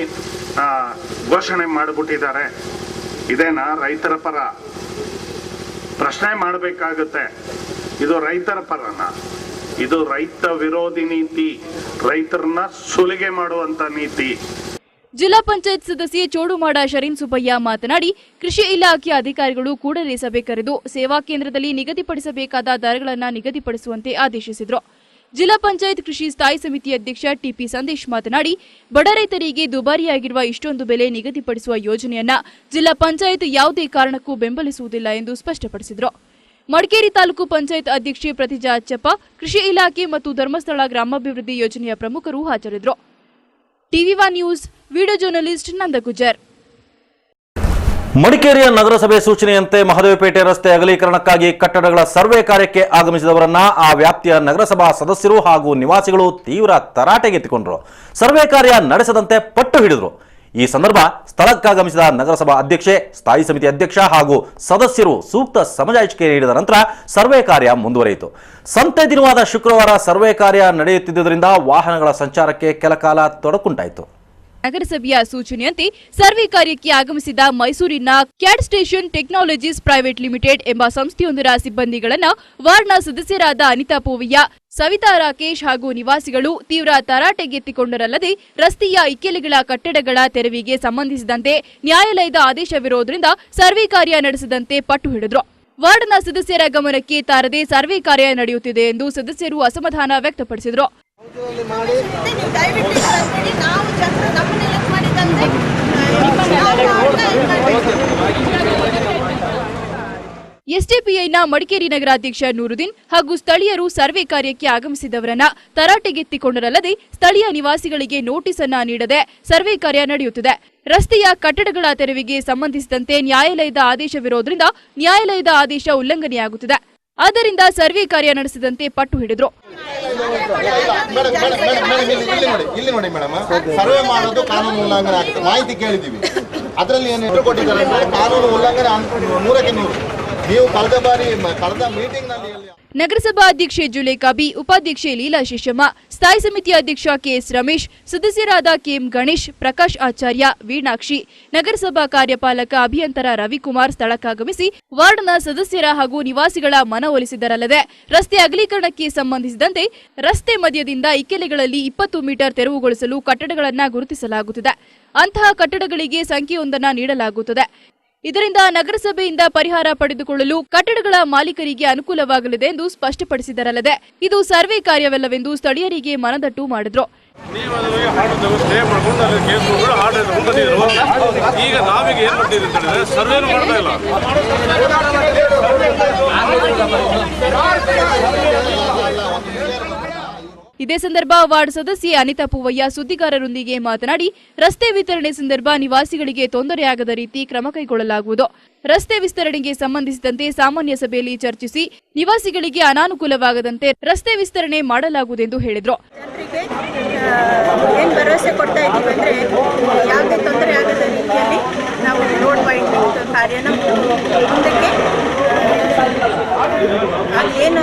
ಘೋಷಣೆ ಮಾಡಿಬಿಟ್ಟಿದ್ದಾರೆ. ಇದೇನಾ ರೈತರ ಪರ? ಪ್ರಶ್ನೆ ಮಾಡಬೇಕಾಗುತ್ತೆ. ಇದು ರೈತರ ಪರನ? ಇದು ರೈತ ವಿರೋಧಿ ನೀತಿ, ರೈತರನ್ನ ಸುಲಿಗೆ ಮಾಡುವಂತ ನೀತಿ. ಜಿಲ್ಲಾ ಪಂಚಾಯತ್ ಸದಸ್ಯೆ ಚೋಡುಮಾಡ ಶರೀನ್ ಸುಬ್ಬಯ್ಯ ಮಾತನಾಡಿ, ಕೃಷಿ ಇಲಾಖೆ ಅಧಿಕಾರಿಗಳು ಕೂಡಲೇ ಸಭೆ ಕರೆದು ಸೇವಾ ಕೇಂದ್ರದಲ್ಲಿ ನಿಗದಿಪಡಿಸಬೇಕಾದ ದರಗಳನ್ನು ನಿಗದಿಪಡಿಸುವಂತೆ ಆದೇಶಿಸಿದರು. ಜಿಲ್ಲಾ ಪಂಚಾಯತ್ ಕೃಷಿ ಸ್ಥಾಯಿ ಸಮಿತಿ ಅಧ್ಯಕ್ಷ ಟಿಪಿ ಸಂದೇಶ್ ಮಾತನಾಡಿ, ಬಡ ರೈತರಿಗೆ ದುಬಾರಿಯಾಗಿರುವ ಇಷ್ಟೊಂದು ಬೆಲೆ ನಿಗದಿಪಡಿಸುವ ಯೋಜನೆಯನ್ನ ಜಿಲ್ಲಾ ಪಂಚಾಯತ್ ಯಾವುದೇ ಕಾರಣಕ್ಕೂ ಬೆಂಬಲಿಸುವುದಿಲ್ಲ ಎಂದು ಸ್ಪಷ್ಟಪಡಿಸಿದರು. ಮಡಿಕೇರಿ ತಾಲೂಕು ಪಂಚಾಯತ್ ಅಧ್ಯಕ್ಷೆ ಪ್ರತಿಜಾ ಅಚ್ಚಪ್ಪ, ಕೃಷಿ ಇಲಾಖೆ ಮತ್ತು ಧರ್ಮಸ್ಥಳ ಗ್ರಾಮಾಭಿವೃದ್ಧಿ ಯೋಜನೆಯ ಪ್ರಮುಖರು ಹಾಜರಿದ್ದರು. ಟಿವಿ1 ನ್ಯೂಸ್ ವಿಡಿಯೋ ಜರ್ನಲಿಸ್ಟ್ ನಂದಗುಜರ್. ಮಡಿಕೇರಿಯ ನಗರಸಭೆ ಸೂಚನೆಯಂತೆ ಮಹದೇವಪೇಟೆ ರಸ್ತೆ ಅಗಲೀಕರಣಕ್ಕಾಗಿ ಕಟ್ಟಡಗಳ ಸರ್ವೆ ಕಾರ್ಯಕ್ಕೆ ಆಗಮಿಸಿದವರನ್ನ ಆ ವ್ಯಾಪ್ತಿಯ ನಗರಸಭಾ ಸದಸ್ಯರು ಹಾಗೂ ನಿವಾಸಿಗಳು ತೀವ್ರ ತರಾಟೆಗೆತ್ತಿಕೊಂಡರು. ಸರ್ವೆ ಕಾರ್ಯ ನಡೆಸದಂತೆ ಪಟ್ಟು ಹಿಡಿದರು. ಈ ಸಂದರ್ಭ ಸ್ಥಳಕ್ಕಾಗಮಿಸಿದ ನಗರಸಭಾ ಅಧ್ಯಕ್ಷೆ, ಸ್ಥಾಯಿ ಸಮಿತಿ ಅಧ್ಯಕ್ಷ ಹಾಗೂ ಸದಸ್ಯರು ಸೂಕ್ತ ಸಮಜಾಯಿಷಿಕೆ ನೀಡಿದ ನಂತರ ಸರ್ವೆ ಕಾರ್ಯ ಮುಂದುವರಿಯಿತು. ಸಂತೆ ದಿನವಾದ ಶುಕ್ರವಾರ ಸರ್ವೆ ಕಾರ್ಯ ನಡೆಯುತ್ತಿದ್ದುದರಿಂದ ವಾಹನಗಳ ಸಂಚಾರಕ್ಕೆ ಕೆಲಕಾಲ ತೊಡಕುಂಟಾಯಿತು. ನಗರಸಭೆಯ ಸೂಚನೆಯಂತೆ ಸರ್ವೆ ಕಾರ್ಯಕ್ಕೆ ಆಗಮಿಸಿದ ಮೈಸೂರಿನ CAD station technologies private limited ಎಂಬ ಸಂಸ್ಥೆಯೊಂದರ ಸಿಬ್ಬಂದಿಗಳನ್ನ ವಾರ್ಡ್ನ ಸದಸ್ಯರಾದ ಅನಿತಾ ಪೂವಯ್ಯ, ಸವಿತಾ ರಾಕೇಶ್ ಹಾಗೂ ನಿವಾಸಿಗಳು ತೀವ್ರ ತರಾಟೆಗೆತ್ತಿಕೊಂಡರಲ್ಲದೆ ರಸ್ತೆಯ ಇಕ್ಕೆಲೆಗಳ ಕಟ್ಟಡಗಳ ತೆರವಿಗೆ ಸಂಬಂಧಿಸಿದಂತೆ ನ್ಯಾಯಾಲಯದ ಆದೇಶವಿರುವುದರಿಂದ ಸರ್ವೆ ಕಾರ್ಯ ನಡೆಸದಂತೆ ಪಟ್ಟು ಹಿಡಿದ್ರು. ವಾರ್ಡ್ನ ಸದಸ್ಯರ ಗಮನಕ್ಕೆ ತಾರದೆ ಸರ್ವೆ ಕಾರ್ಯ ನಡೆಯುತ್ತಿದೆ ಎಂದು ಸದಸ್ಯರು ಅಸಮಾಧಾನ ವ್ಯಕ್ತಪಡಿಸಿದರು. ಎಸ್ಡಿಪಿಐನ ಮಡಿಕೇರಿ ನಗರಾಧ್ಯಕ್ಷ ನೂರುದ್ದೀನ್ ಹಾಗೂ ಸ್ಥಳೀಯರು ಸರ್ವೆ ಕಾರ್ಯಕ್ಕೆ ಆಗಮಿಸಿದವರನ್ನ ತರಾಟೆಗೆತ್ತಿಕೊಂಡರಲ್ಲದೆ ಸ್ಥಳೀಯ ನಿವಾಸಿಗಳಿಗೆ ನೋಟಿಸ್ ಅನ್ನ ನೀಡದೆ ಸರ್ವೆ ಕಾರ್ಯ ನಡೆಯುತ್ತಿದೆ. ರಸ್ತೆಯ ಕಟ್ಟಡಗಳ ತೆರವಿಗೆ ಸಂಬಂಧಿಸಿದಂತೆ ನ್ಯಾಯಾಲಯದ ಆದೇಶವಿರುವುದರಿಂದ ನ್ಯಾಯಾಲಯದ ಆದೇಶ ಉಲ್ಲಂಘನೆಯಾಗುತ್ತಿದೆ. ಆದ್ದರಿಂದ ಸರ್ವೆ ಕಾರ್ಯ ನಡೆಸದಂತೆ ಪಟ್ಟು ಹಿಡಿದ್ರು. ಇಲ್ಲಿ ನೋಡಿ ಮೇಡಮ್, ಸರ್ವೆ ಮಾಡೋದು ಕಾನೂನು ಉಲ್ಲಂಘನೆ ಆಗುತ್ತೆ. ಮಾಹಿತಿ ಕೇಳಿದ್ದೀವಿ, ಅದರಲ್ಲಿ ಏನು ಕೊಟ್ಟಿದ್ದಾರೆ ಅಂದ್ರೆ ಕಾನೂನು ಉಲ್ಲಂಘನೆ 100ಕ್ಕೆ 100. ನೀವು ಕಳೆದ ಮೀಟಿಂಗ್ ನಲ್ಲಿ ನಗರಸಭಾ ಅಧ್ಯಕ್ಷೆ ಜುಲೇಖಾ ಬಿ, ಉಪಾಧ್ಯಕ್ಷೆ ಲೀಲಾ ಶಿಶಮ್ಮ, ಸ್ಥಾಯಿ ಸಮಿತಿ ಅಧ್ಯಕ್ಷ ಕೆಎಸ್ ರಮೇಶ್, ಸದಸ್ಯರಾದ ಕೆಎಂ ಗಣೇಶ್, ಪ್ರಕಾಶ್ ಆಚಾರ್ಯ, ವೀಣಾಕ್ಷಿ, ನಗರಸಭಾ ಕಾರ್ಯಪಾಲಕ ಅಭಿಯಂತರ ರವಿಕುಮಾರ್ ಸ್ಥಳಕ್ಕಾಗಮಿಸಿ ವಾರ್ಡ್ನ ಸದಸ್ಯರ ಹಾಗೂ ನಿವಾಸಿಗಳ ಮನವೊಲಿಸಿದರಲ್ಲದೆ ರಸ್ತೆ ಅಗಲೀಕರಣಕ್ಕೆ ಸಂಬಂಧಿಸಿದಂತೆ ರಸ್ತೆ ಮಧ್ಯದಿಂದ ಇಕ್ಕೆಲೆಗಳಲ್ಲಿ 20 ಮೀಟರ್ ತೆರವುಗೊಳಿಸಲು ಕಟ್ಟಡಗಳನ್ನು ಗುರುತಿಸಲಾಗುತ್ತಿದೆ. ಅಂತಹ ಕಟ್ಟಡಗಳಿಗೆ ಸಂಖ್ಯೆಯೊಂದನ್ನು ನೀಡಲಾಗುತ್ತದೆ. ಇದರಿಂದ ನಗರಸಭೆಯಿಂದ ಪರಿಹಾರ ಪಡೆದುಕೊಳ್ಳಲು ಕಟ್ಟಡಗಳ ಮಾಲೀಕರಿಗೆ ಅನುಕೂಲವಾಗಲಿದೆ ಎಂದು ಸ್ಪಷ್ಟಪಡಿಸಿದರಲ್ಲದೆ ಇದು ಸರ್ವೆ ಕಾರ್ಯವಲ್ಲವೆಂದು ಸ್ಥಳೀಯರಿಗೆ ಮನದಟ್ಟು ಮಾಡಿದ್ರು. ಈಗ ನಾವೀಗ ಏನ್ ಮಾಡ್ತೀವಿ ಅಂತ ಹೇಳಿದ್ರೆ ಸರ್ವೇನು ಮಾಡ್ತಾ ಇಲ್ಲ. ಇದೇ ಸಂದರ್ಭ ವಾರ್ಡ್ ಸದಸ್ಯೆ ಅನಿತಾ ಪೂವಯ್ಯ ಸುದ್ದಿಗಾರರೊಂದಿಗೆ ಮಾತನಾಡಿ, ರಸ್ತೆ ವಿತರಣೆ ಸಂದರ್ಭ ನಿವಾಸಿಗಳಿಗೆ ತೊಂದರೆಯಾಗದ ರೀತಿ ಕ್ರಮ ಕೈಗೊಳ್ಳಲಾಗುವುದು. ರಸ್ತೆ ವಿಸ್ತರಣೆಗೆ ಸಂಬಂಧಿಸಿದಂತೆ ಸಾಮಾನ್ಯ ಸಭೆಯಲ್ಲಿ ಚರ್ಚಿಸಿ ನಿವಾಸಿಗಳಿಗೆ ಅನಾನುಕೂಲವಾಗದಂತೆ ರಸ್ತೆ ವಿಸ್ತರಣೆ ಮಾಡಲಾಗುವುದೆಂದು ಹೇಳಿದರು. ಏನು ಭರವಸೆ ಕೊಡ್ತಾ ಇದ್ದೀವಿ ಅಂದರೆ ಯಾವುದೇ ತೊಂದರೆ ಆಗದ ರೀತಿಯಲ್ಲಿ ನಾವು ರೋಡ್ ವೈಡ್ನಿಂಗ್ ಕಾರ್ಯನ ಮುಂದಕ್ಕೆ ಏನು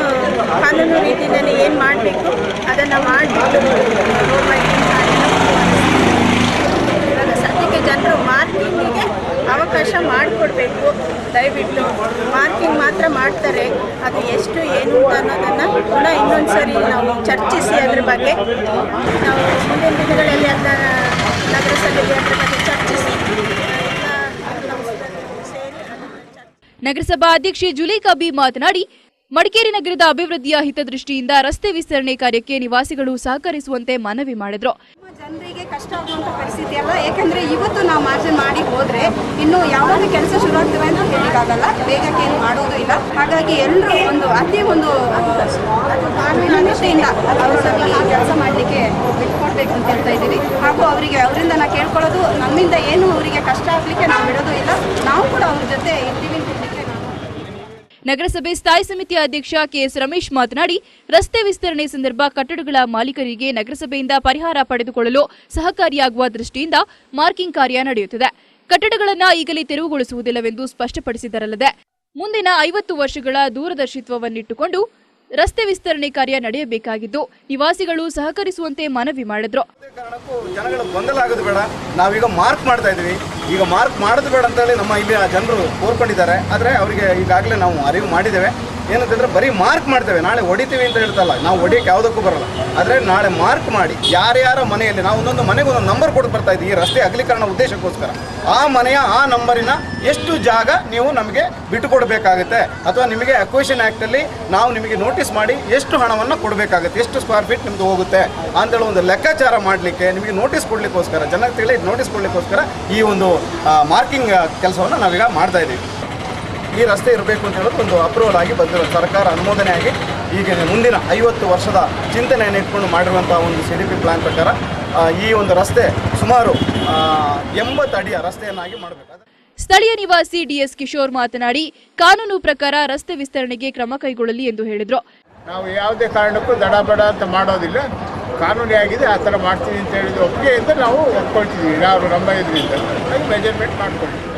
ಕಾನೂನು ರೀತಿಯಲ್ಲಿ ಏನು ಮಾಡಬೇಕು ಅದನ್ನು ಮಾಡಿಬಿಟ್ಟು ರೋಡ್ ವೈಡ್ನಿಂಗ್ ಕಾರ್ಯನ ಇವಾಗ ಸದ್ಯಕ್ಕೆ ಜನರು ಮಾರ್ಕಿಂಗಿಗೆ ಅವಕಾಶ ಮಾಡಿಕೊಡ್ಬೇಕು. ದಯವಿಟ್ಟು ಮಾರ್ಕಿಂಗ್ ಮಾತ್ರ ಮಾಡ್ತಾರೆ, ಅದು ಎಷ್ಟು ಏನು ಅನ್ನೋದನ್ನು ಪುನಃ ಇನ್ನೊಂದು ಸರಿ ನಾವು ಚರ್ಚಿಸಿ ಅದ್ರ ಬಗ್ಗೆ ನಾವು ಮುಂದಿನ ದಿನಗಳಲ್ಲಿ ಅದನ್ನ ನಗರಸಭೆಯಲ್ಲಿ ಅದ್ರ ಬಗ್ಗೆ ಚರ್ಚಿಸಿ ನಗರಸಭಾ ಅಧ್ಯಕ್ಷೆ ಜುಲೇಖಾ ಬಿ ಮಾತನಾಡಿ, ಮಡಿಕೇರಿ ನಗರದ ಅಭಿವೃದ್ಧಿಯ ಹಿತದೃಷ್ಟಿಯಿಂದ ರಸ್ತೆ ವಿಸ್ತರಣೆ ಕಾರ್ಯಕ್ಕೆ ನಿವಾಸಿಗಳು ಸಹಕರಿಸುವಂತೆ ಮನವಿ ಮಾಡಿದ್ರು. ಜನರಿಗೆ ಕಷ್ಟ ಆಗುವಂಥ ಪರಿಸ್ಥಿತಿ ಅಲ್ಲ, ಯಾಕಂದ್ರೆ ಇವತ್ತು ನಾವು ಮಾರ್ಜಿನ್ ಮಾಡಿ ಹೋದ್ರೆ ಇನ್ನು ಯಾವಾಗ ಕೆಲಸ ಶುರು ಆಗ್ತವೆ ಅಂತ ಹೇಳಿಕ್ಕಾಗಲ್ಲ, ಬೇಗಕ್ಕೆ ಏನು ಮಾಡೋದು ಇಲ್ಲ. ಹಾಗಾಗಿ ಎಲ್ಲರೂ ಒಂದು ಕಾನೂನಿನ ನಿಷ್ಠೆಯಿಂದ ಅವರು ನಮಗೆ ಕೆಲಸ ಮಾಡಲಿಕ್ಕೆ ಬಿಟ್ಕೊಡ್ಬೇಕು ಅಂತ ಹೇಳ್ತಾ ಇದ್ದೀವಿ. ಹಾಗೂ ಅವರಿಂದ ನಾವು ಕೇಳ್ಕೊಳ್ಳೋದು, ನಮ್ಮಿಂದ ಏನು ಅವರಿಗೆ ಕಷ್ಟ ಆಗಲಿಕ್ಕೆ ನಾವು ಬಿಡೋದು ಇಲ್ಲ, ನಾವು ಕೂಡ ಅವ್ರ ಜೊತೆ ಇರ್ತೀವಿ. ನಗರಸಭೆ ಸ್ಥಾಯಿ ಸಮಿತಿಯ ಅಧ್ಯಕ್ಷ ಕೆಎಸ್ ರಮೇಶ್ ಮಾತನಾಡಿ, ರಸ್ತೆ ವಿಸ್ತರಣೆ ಸಂದರ್ಭ ಕಟ್ಟಡಗಳ ಮಾಲೀಕರಿಗೆ ನಗರಸಭೆಯಿಂದ ಪರಿಹಾರ ಪಡೆದುಕೊಳ್ಳಲು ಸಹಕಾರಿಯಾಗುವ ದೃಷ್ಟಿಯಿಂದ ಮಾರ್ಕಿಂಗ್ ಕಾರ್ಯ ನಡೆಯುತ್ತಿದೆ. ಕಟ್ಟಡಗಳನ್ನು ಈಗಲೇ ತೆರವುಗೊಳಿಸುವುದಿಲ್ಲವೆಂದು ಸ್ಪಷ್ಟಪಡಿಸಿದರಲ್ಲದೆ, ಮುಂದಿನ 50 ವರ್ಷಗಳ ದೂರದರ್ಶಿತ್ವವನ್ನಿಟ್ಟುಕೊಂಡು ರಸ್ತೆ ವಿಸ್ತರಣೆ ಕಾರ್ಯ ನಡೆಯಬೇಕಾಗಿದ್ದು ನಿವಾಸಿಗಳು ಸಹಕರಿಸುವಂತೆ ಮನವಿ ಮಾಡಿದ್ರು. ಜನಗಳು ಗೊಂದಲ ಆಗೋದು ಬೇಡ, ನಾವೀಗ ಮಾರ್ಕ್ ಮಾಡ್ತಾ ಇದೀವಿ. ಈಗ ಮಾರ್ಕ್ ಮಾಡೋದು ಬೇಡ ಅಂತ ಹೇಳಿ ನಮ್ಮ ಇಲ್ಲಿ ಜನರು ಕೋರ್ಕೊಂಡಿದ್ದಾರೆ. ಆದರೆ ಅವರಿಗೆ ಈಗಾಗಲೇ ನಾವು ಅರಿವು ಮಾಡಿದ್ದೇವೆ. ಏನಂತಂದ್ರೆ ಬರೀ ಮಾರ್ಕ್ ಮಾಡ್ತೇವೆ, ನಾಳೆ ಹೊಡಿತೀವಿ ಅಂತ ಹೇಳ್ತಲ್ಲ, ನಾವು ಹೊಡಿಯೋಕೆ ಯಾವುದಕ್ಕೂ ಬರಲ್ಲ. ಆದರೆ ನಾಳೆ ಮಾರ್ಕ್ ಮಾಡಿ ಯಾರ್ಯಾರ ಮನೆಯಲ್ಲಿ ನಾವು ಒಂದೊಂದು ಮನೆಗೆ ಒಂದೊಂದು ನಂಬರ್ ಕೊಟ್ಟು ಬರ್ತಾ ಇದ್ದೀವಿ ಈ ರಸ್ತೆ ಅಗಲೀಕರಣ ಉದ್ದೇಶಕ್ಕೋಸ್ಕರ. ಆ ಮನೆಯ ಆ ನಂಬರಿನ ಎಷ್ಟು ಜಾಗ ನೀವು ನಮಗೆ ಬಿಟ್ಟು ಕೊಡಬೇಕಾಗುತ್ತೆ, ಅಥವಾ ನಿಮಗೆ ಅಕ್ವಿಷನ್ ಆ್ಯಕ್ಟಲ್ಲಿ ನಾವು ನಿಮಗೆ ನೋಟಿಸ್ ಮಾಡಿ ಎಷ್ಟು ಹಣವನ್ನು ಕೊಡಬೇಕಾಗುತ್ತೆ, ಎಷ್ಟು ಸ್ಕ್ವೇರ್ ಫೀಟ್ ನಿಮ್ಮದು ಹೋಗುತ್ತೆ ಅಂತೇಳಿ ಒಂದು ಲೆಕ್ಕಾಚಾರ ಮಾಡಲಿಕ್ಕೆ, ನಿಮಗೆ ನೋಟಿಸ್ ಕೊಡಲಿಕ್ಕೋಸ್ಕರ, ಜನತೆಗಳಿಗೆ ನೋಟಿಸ್ ಕೊಡಲಿಕ್ಕೋಸ್ಕರ ಈ ಒಂದು ಮಾರ್ಕಿಂಗ್ ಕೆಲಸವನ್ನು ನಾವೀಗ ಮಾಡ್ತಾ ಇದ್ದೀವಿ. ಈ ರಸ್ತೆ ಇರಬೇಕು ಅಂತ ಹೇಳೋದು ಒಂದು ಅಪ್ರೂವಲ್ ಆಗಿ ಬಂದಿರೋ ಸರ್ಕಾರ ಅನುಮೋದನೆ ಆಗಿ ಈಗ ಮುಂದಿನ 50 ವರ್ಷದ ಚಿಂತನೆಯನ್ನು ಇಟ್ಕೊಂಡು ಮಾಡಿರುವಂಥ ಒಂದು CDP ಪ್ಲಾನ್ ಪ್ರಕಾರ ಈ ಒಂದು ರಸ್ತೆ ಸುಮಾರು 80 ಅಡಿಯ ರಸ್ತೆಯನ್ನಾಗಿ ಮಾಡಬೇಕು. ಸ್ಥಳೀಯ ನಿವಾಸಿ ಡಿಎಸ್ ಕಿಶೋರ್ ಮಾತನಾಡಿ, ಕಾನೂನು ಪ್ರಕಾರ ರಸ್ತೆ ವಿಸ್ತರಣೆಗೆ ಕ್ರಮ ಕೈಗೊಳ್ಳಲಿ ಎಂದು ಹೇಳಿದರು. ನಾವು ಯಾವುದೇ ಕಾರಣಕ್ಕೂ ದಡಬಡ ಅಂತ ಮಾಡೋದಿಲ್ಲ, ಕಾನೂನು ಆಗಿದೆ ಆ ಥರ ಮಾಡ್ತೀವಿ ಅಂತ ಹೇಳಿದ ಒಪ್ಪಿಗೆಯಿಂದ ನಾವು ಒಪ್ಕೊಳ್ತಿದ್ದೀವಿ. ನಾವು ನಮ್ಮ ಇದರಿಂದ ಮೆಜರ್ಮೆಂಟ್ ಮಾಡ್ಕೊಳ್ತೀವಿ.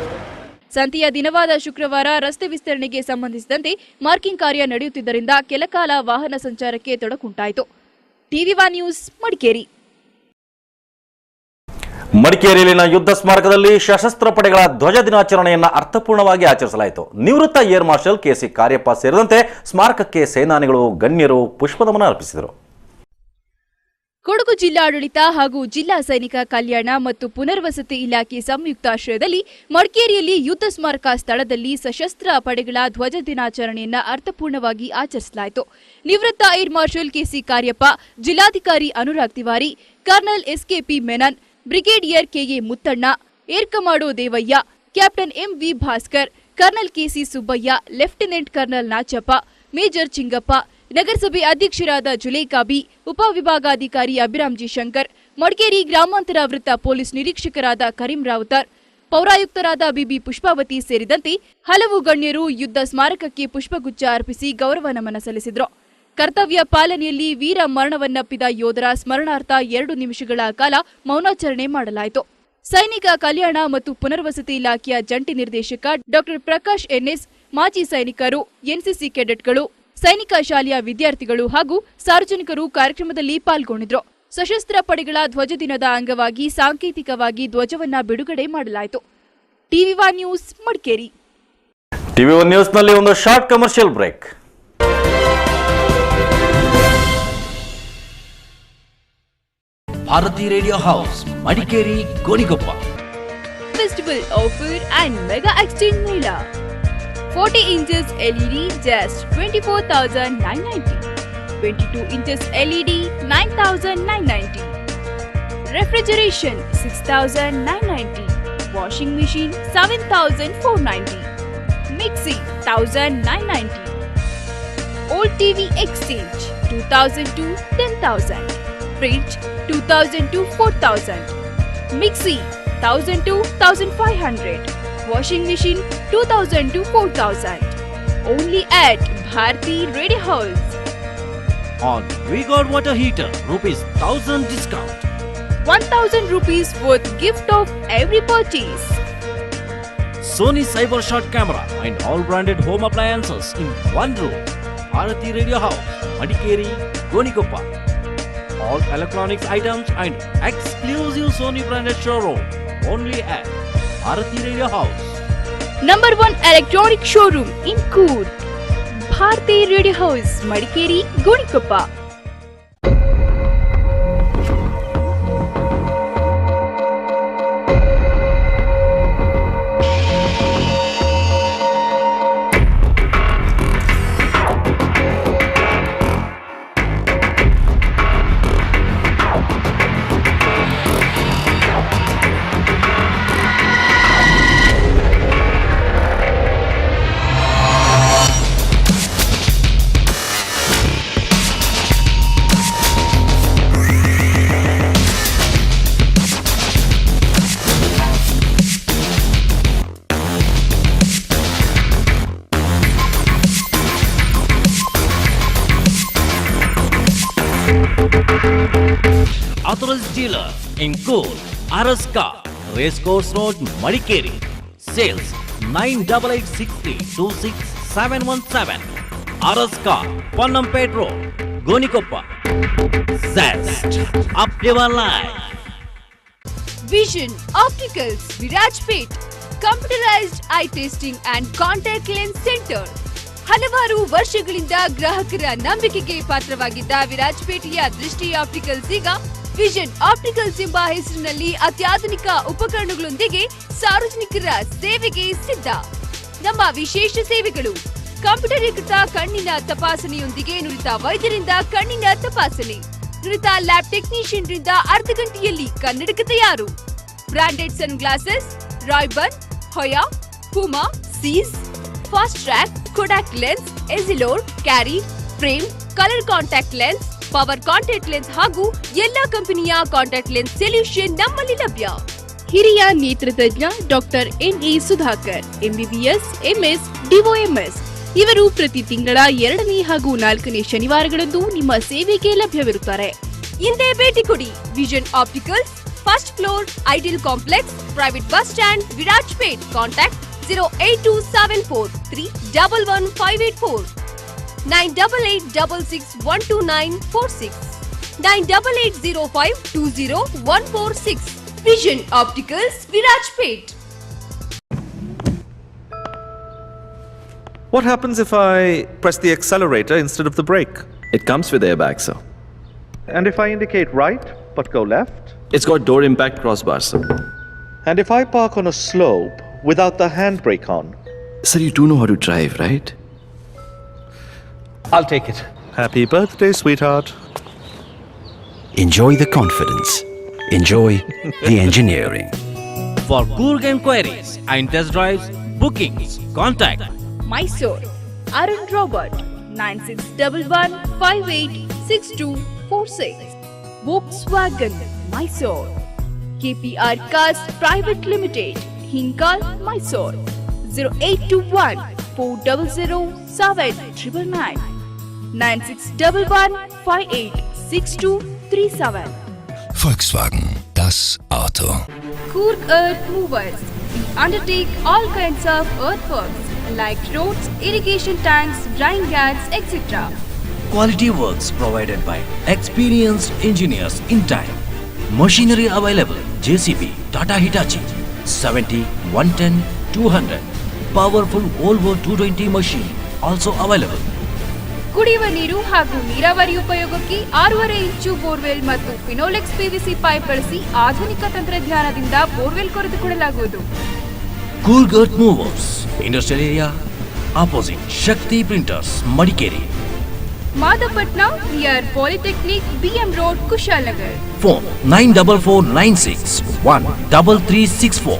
ಸಂತೆಯ ದಿನವಾದ ಶುಕ್ರವಾರ ರಸ್ತೆ ವಿಸ್ತರಣೆಗೆ ಸಂಬಂಧಿಸಿದಂತೆ ಮಾರ್ಕಿಂಗ್ ಕಾರ್ಯ ನಡೆಯುತ್ತಿದ್ದರಿಂದ ಕೆಲಕಾಲ ವಾಹನ ಸಂಚಾರಕ್ಕೆ ತೊಡಕುಂಟಾಯಿತು. TV1 news Madikeri. ಮಡಿಕೇರಿಯಲ್ಲಿನ ಯುದ್ಧ ಸ್ಮಾರಕದಲ್ಲಿ ಸಶಸ್ತ್ರ ಪಡೆಗಳ ಧ್ವಜ ದಿನಾಚರಣೆಯನ್ನು ಅರ್ಥಪೂರ್ಣವಾಗಿ ಆಚರಿಸಲಾಯಿತು. ನಿವೃತ್ತ ಏರ್ ಮಾರ್ಷಲ್ KC ಕಾರ್ಯಪ್ಪ ಸೇರಿದಂತೆ ಸ್ಮಾರಕಕ್ಕೆ ಸೇನಾನಿಗಳು, ಗಣ್ಯರು ಪುಷ್ಪನಮನ ಅರ್ಪಿಸಿದರು. ಕೊಡಗು ಜಿಲ್ಲಾಡಳಿತ ಹಾಗೂ ಜಿಲ್ಲಾ ಸೈನಿಕ ಕಲ್ಯಾಣ ಮತ್ತು ಪುನರ್ವಸತಿ ಇಲಾಖೆ ಸಂಯುಕ್ತಾಶ್ರಯದಲ್ಲಿ ಮಡಿಕೇರಿಯಲ್ಲಿ ಯುದ್ಧ ಸ್ಮಾರಕ ಸ್ಥಳದಲ್ಲಿ ಸಶಸ್ತ್ರ ಪಡೆಗಳ ಧ್ವಜ ದಿನಾಚರಣೆಯನ್ನು ಅರ್ಥಪೂರ್ಣವಾಗಿ ಆಚರಿಸಲಾಯಿತು. ನಿವೃತ್ತ ಏರ್ ಮಾರ್ಷಲ್ KC ಕಾರ್ಯಪ್ಪ, ಜಿಲ್ಲಾಧಿಕಾರಿ Anurag Tiwari, colonel SKP Menon, brigadier KA Muthanna, air commando Devaiah, captain MV Bhaskar, colonel KC Subbaiah, lieutenant colonel Nachappa, major Chingappa, ನಗರಸಭೆ ಅಧ್ಯಕ್ಷರಾದ ಜುಲೇಖಾಬಿ, ಉಪವಿಭಾಗಾಧಿಕಾರಿ ಅಭಿರಾಮ್ಜಿ ಶಂಕರ್, ಮಡಿಕೇರಿ ಗ್ರಾಮಾಂತರ ವೃತ್ತ ಪೊಲೀಸ್ ನಿರೀಕ್ಷಕರಾದ ಕರೀಂ ರಾವುತರ್, ಪೌರಾಯುಕ್ತರಾದ BB ಪುಷ್ಪಾವತಿ ಸೇರಿದಂತೆ ಹಲವು ಗಣ್ಯರು ಯುದ್ಧ ಸ್ಮಾರಕಕ್ಕೆ ಪುಷ್ಪಗುಚ್ಛ ಅರ್ಪಿಸಿ ಗೌರವ ನಮನ ಸಲ್ಲಿಸಿದರು. ಕರ್ತವ್ಯ ಪಾಲನೆಯಲ್ಲಿ ವೀರ ಮರಣವನ್ನಪ್ಪಿದ ಯೋಧರ ಸ್ಮರಣಾರ್ಥ 2 ನಿಮಿಷಗಳ ಕಾಲ ಮೌನಾಚರಣೆ ಮಾಡಲಾಯಿತು. ಸೈನಿಕ ಕಲ್ಯಾಣ ಮತ್ತು ಪುನರ್ವಸತಿ ಇಲಾಖೆಯ ಜಂಟಿ ನಿರ್ದೇಶಕ ಡಾ ಪ್ರಕಾಶ್ NS, ಮಾಜಿ ಸೈನಿಕರು, NCC ಕೆಡೆಟ್ಗಳು, ಸೈನಿಕ ಶಾಲೆಯ ವಿದ್ಯಾರ್ಥಿಗಳು ಹಾಗೂ ಸಾರ್ವಜನಿಕರು ಕಾರ್ಯಕ್ರಮದಲ್ಲಿ ಪಾಲ್ಗೊಂಡಿದ್ರು. ಸಶಸ್ತ್ರ ಪಡೆಗಳ ಧ್ವಜ ದಿನದ ಅಂಗವಾಗಿ ಸಾಂಕೇತಿಕವಾಗಿ ಧ್ವಜವನ್ನ ಬಿಡುಗಡೆ ಮಾಡಲಾಯಿತು. TV1 news Madikeri. TV1 ನ್ಯೂಸ್ನಲ್ಲಿ ಒಂದು short commercial break. Bharathi radio house, Madikeri, Gonikoppa. Festival offer and mega exchange ಮೇಳ. 40 inches LED just 24,990. 22 inches LED 9,990. Refrigeration 6,990. Washing machine 7,490. Mixie 1,990. Old TV exchange 2,000 to 10,000. Fridge 2,000 to 4,000. Mixie 1,000 to 1,500. Washing machine 2,000 to 4,000. Only at Bharti Radio House. On Vigor water heater, ₹1,000 discount. 1,000 rupees worth gift of every purchase. Sony Cyber Shot camera and all branded home appliances in one room. Bharati Radio House, Madikeri, Gonikoppa. All electronics items and exclusive Sony branded showroom. Only at Bharati Radio House. Number 1 electronic showroom in Coorg. Bharti Radio House, Madikeri, Gonikoppa. Authorized dealer in Cool, Araska, Racecourse Road, Madikeri. Sales 9886326717. Araska, Pannampet Road, Gonikoppa. Zest, up your life. Vision Opticals, Virajpet, Computerized Eye Testing and Contact Lens Center. ಹಲವಾರು ವರ್ಷಗಳಿಂದ ಗ್ರಾಹಕರ ನಂಬಿಕೆಗೆ ಪಾತ್ರವಾಗಿದ್ದ ವಿರಾಜಪೇಟೆಯ ದೃಷ್ಟಿ opticals ಈಗ vision opticals ಎಂಬ ಹೆಸರಿನಲ್ಲಿ ಅತ್ಯಾಧುನಿಕ ಉಪಕರಣಗಳೊಂದಿಗೆ ಸಾರ್ವಜನಿಕರ ಸೇವೆಗೆ ಸಿದ್ಧ. ನಮ್ಮ ವಿಶೇಷ ಸೇವೆಗಳು: ಕಂಪ್ಯೂಟರೀಕೃತ ಕಣ್ಣಿನ ತಪಾಸಣೆಯೊಂದಿಗೆ ನುರಿತ ವೈದ್ಯರಿಂದ ಕಣ್ಣಿನ ತಪಾಸಣೆ, ನುರಿತ ಲ್ಯಾಬ್ ಟೆಕ್ನಿಷಿಯನ್ ರಿಂದ ಅರ್ಧ ಗಂಟೆಯಲ್ಲಿ ಕನ್ನಡಕ ತಯಾರು, branded sun glasses, Ray-Ban, Hoya, Puma, Zeiss, Fastrack, Kodak lens, Essilor, carry, frame, colour contact lens, power contact lens ಹಾಗೂ ಎಲ್ಲಾ ಕಂಪನಿಯ ಕಾಂಟ್ಯಾಕ್ಟ್ ಲೆನ್ಸ್ ಸೊಲ್ಯೂಷನ್ ನಮ್ಮಲ್ಲಿ ಲಭ್ಯ. ಹಿರಿಯ ನೇತ್ರತಜ್ಞ doctor N E Sudhakar, MBBS, MS, DOMS ಇವರು ಪ್ರತಿ ತಿಂಗಳ 2ನೇ ಹಾಗೂ 4ನೇ ಶನಿವಾರಗಳಂದು ನಿಮ್ಮ ಸೇವೆಗೆ ಲಭ್ಯವಿರುತ್ತಾರೆ. ಹಿಂದೆ ಭೇಟಿ ಕೊಡಿ. Vision opticals, first floor, ideal complex, private bus stand, Virajpet. Contact 08274311584, 9886612946, 9880520146. Vision Opticals, Virajpet. What happens if I press the accelerator instead of the brake? It comes with airbags, sir. And if I indicate right but go left? It's got door impact crossbars, sir. And if I park on a slope without the handbrake on? Sir, you do know how to drive, right? I'll take it. Happy birthday, sweetheart. Enjoy the confidence. Enjoy the engineering. For Coorg enquiries and test drives, bookings, contact Mysore, Arun Robert, 9611586246. Volkswagen, Mysore. KPR Cars Private Limited, Hinkal, Mysore. 0821-400-7999, 9611586237. Volkswagen, das Auto. Coorg Earth Movers. We undertake all kinds of earthworks like roads, irrigation tanks, drying gas, etc. quality works provided by experienced engineers in time. Machinery available: JCB, Tata Hitachi, 70, 110, 200. Powerful Volvo 220 machine also available. ಕುಡಿಯುವ ನೀರು ಹಾಗೂ ನೀರಾವರಿ ಉಪಯೋಗಕ್ಕೆ 6.5 ಇಂಚು borewell ಮತ್ತು Finolex PVC pipe ಬಳಸಿ ಆಧುನಿಕ ತಂತ್ರಜ್ಞಾನದಿಂದ borewell ಕೊರೆದುಕೊಳ್ಳಲಾಗುವುದು. Coorg Earth Movers, Industrial Area, opposite Shakti Printers, Madikeri. Madhapatna, near Polytechnic, BM Road, Kushalnagar. Phone 94496133364.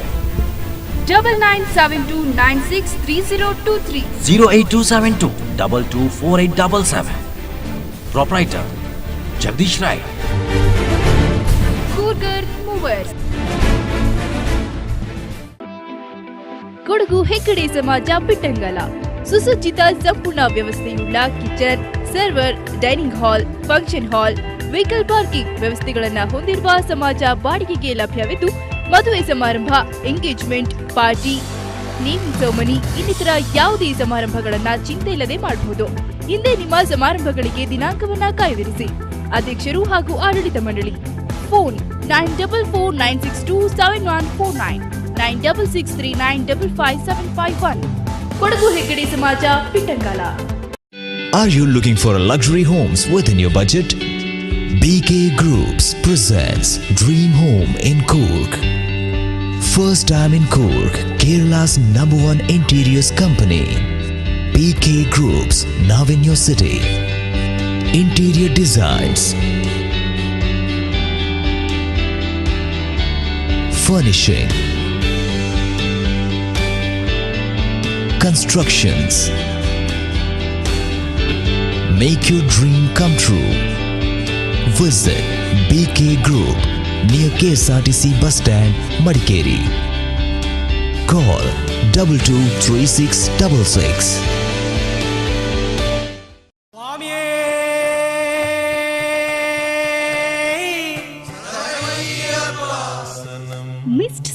9972963023. 08272224877. Proprietor Jagdish Rai. Coorg Earth Movers. Kodagu Heggade ಸಮಾಜ ಬಿಟ್ಟಂಗಲ ಸುಸಜ್ಜಿತ ಸಂಪೂರ್ಣ ವ್ಯವಸ್ಥೆಯುಳ್ಳ kitchen, server, dining hall, function hall, vehicle parking ವ್ಯವಸ್ಥೆಗಳನ್ನು ಹೊಂದಿರುವ ಸಮಾಜ ಬಾಡಿಗೆಗೆ ಲಭ್ಯವಿದ್ದು ಮದುವೆ ಸಮಾರಂಭ, ಎಂಗೇಜ್ಮೆಂಟ್, ಪಾರ್ಟಿ, ನೇಮಿಂಗ್ ಸೆರೆಮನಿ ಇನ್ನಿತರ ಯಾವುದೇ ಸಮಾರಂಭಗಳನ್ನ ಚಿಂತೆ ಇಲ್ಲದೆ ಮಾಡಬಹುದು. ಹಿಂದೆ ನಿಮ್ಮ ಸಮಾರಂಭಗಳಿಗೆ ದಿನಾಂಕವನ್ನ ಕಾಯ್ದಿರಿಸಿ. ಅಧ್ಯಕ್ಷರು ಹಾಗೂ ಆಡಳಿತ ಮಂಡಳಿ. ಫೋನ್ 9449627149, 9663955751. ಕೊಡಗು ಹೆಗ್ಗಡೆ ಸಮಾಜ ಪಿಟ್ಟಂಗಾಲ. Are you looking for a luxury homes within your budget? BK Groups presents Dream Home in Coorg. First time in Coorg, Kerala's #1 interiors company. BK Groups, now in your city. Interior designs, furnishing, constructions. Make your dream come true. Visit BK Group near KSRTC bus stand, Madikeri. Call 223666.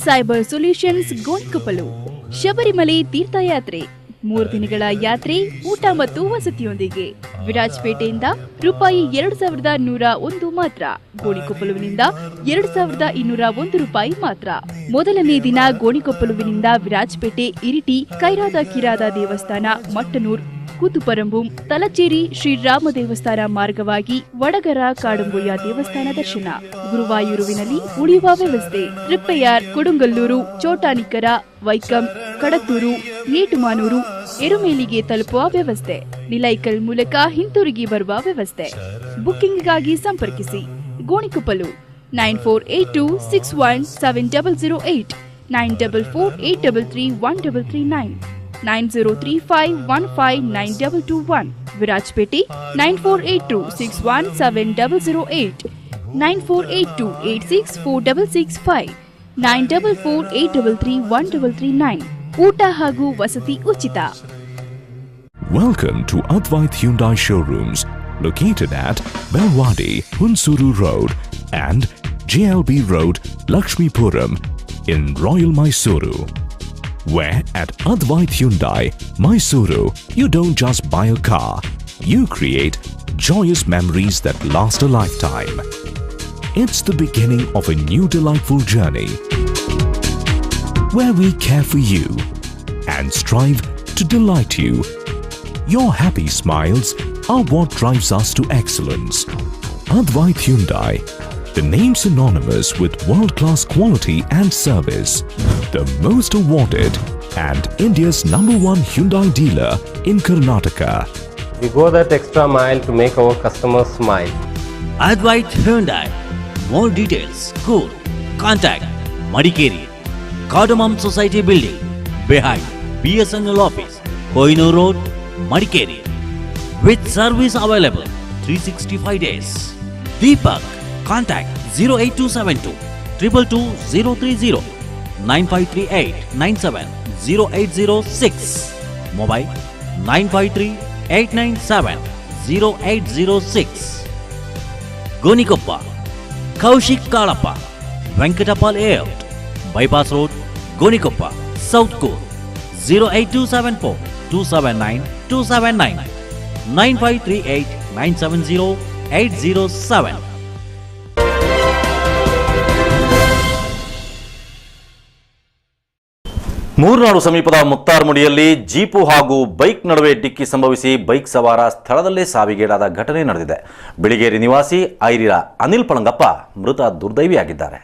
Cyber solutions Gonikoppal. Sabarimala ತೀರ್ಥಯಾತ್ರೆ 3 ದಿನಗಳ ಯಾತ್ರೆ, ಊಟ ಮತ್ತು ವಸತಿಯೊಂದಿಗೆ ವಿರಾಜಪೇಟೆಯಿಂದ ರೂಪಾಯಿ 2101 ಮಾತ್ರ, ಗೋಣಿಕೊಪ್ಪಲುವಿನಿಂದ 2201 ರೂಪಾಯಿ ಮಾತ್ರ. ಮೊದಲನೇ ದಿನ ಗೋಣಿಕೊಪ್ಪಲುವಿನಿಂದ ವಿರಾಜಪೇಟೆ, ಇರಿಟಿ, ಕೈರಾದ ಕಿರಾದ ದೇವಸ್ಥಾನ, ಮಟ್ಟನೂರ್, ಕೂತುಪರಂಬು, ತಲಚೇರಿ ಶ್ರೀರಾಮ ದೇವಸ್ಥಾನ ಮಾರ್ಗವಾಗಿ ವಡಗರ ಕಾಡುಂಬುಯ್ಯ ದೇವಸ್ಥಾನ ದರ್ಶನ. ಗುರುವಾಯೂರುವಿನಲ್ಲಿ ಉಳಿಯುವ ವ್ಯವಸ್ಥೆ. ತ್ರಿಪ್ಪೆಯಾರ್, ಕೊಡುಂಗಲ್ಲೂರು, ಚೋಟಾನಿಕರ, ವೈಕಂ, ಕಡತ್ತೂರು, ಏಟುಮಾನೂರು, ಎರುಮೇಲಿಗೆ ತಲುಪುವ ವ್ಯವಸ್ಥೆ. ನಿಲೈಕಲ್ ಮೂಲಕ ಹಿಂತಿರುಗಿ ಬರುವ ವ್ಯವಸ್ಥೆ. ಬುಕ್ಕಿಂಗ್ಗಾಗಿ ಸಂಪರ್ಕಿಸಿ. ಗೋಣಿಕೊಪ್ಪಲು 9482617008, 9448331339, 9035159221. ವಿರಾಜಪೇಟೆ 9482617008, 9482864665, 9448331339. ಊಟ ಹಾಗೂ ವಸತಿ ಉಚಿತ. Welcome to Advait Hyundai Showrooms, located at Belwadi, Hunsuru Road and JLB Road, Lakshmipuram in Royal Mysuru. Where at Advait Hyundai, Mysuru, you don't just buy a car, you create joyous memories that last a lifetime. It's the beginning of a new delightful journey where we care for you and strive to delight you. Your happy smiles are what drives us to excellence. Advait Hyundai, the name synonymous with world-class quality and service, the most awarded and India's #1 Hyundai dealer in Karnataka. We go that extra mile to make our customers smile. Advait Hyundai. More details, call, contact Madikeri, Cardamom Society Building, behind BSNL office, Koinur Road, Madikeri. With service available 365 days. Deepak, contact 08272 222 030, 9538970806, mobile 9538970806. Gonikoppa, Kaushik Kalappa, Venkatappa Layout, Bypass Road, Gonikoppa, South Core, 08274 279 279, 9538 970 807. Murnad ಸಮೀಪದ ಮುತ್ತಾರ್ಮುಡಿಯಲ್ಲಿ jeep ಹಾಗೂ bike ನಡುವೆ ಡಿಕ್ಕಿ ಸಂಭವಿಸಿ bike ಸವಾರ ಸ್ಥಳದಲ್ಲೇ ಸಾವಿಗೀಡಾದ ಘಟನೆ ನಡೆದಿದೆ. ಬಿಳಿಗೇರಿ ನಿವಾಸಿ ಐರಿರ ಅನಿಲ್ ಪಳಂಗಪ್ಪ ಮೃತ ದುರ್ದೈವಿಯಾಗಿದ್ದಾರೆ.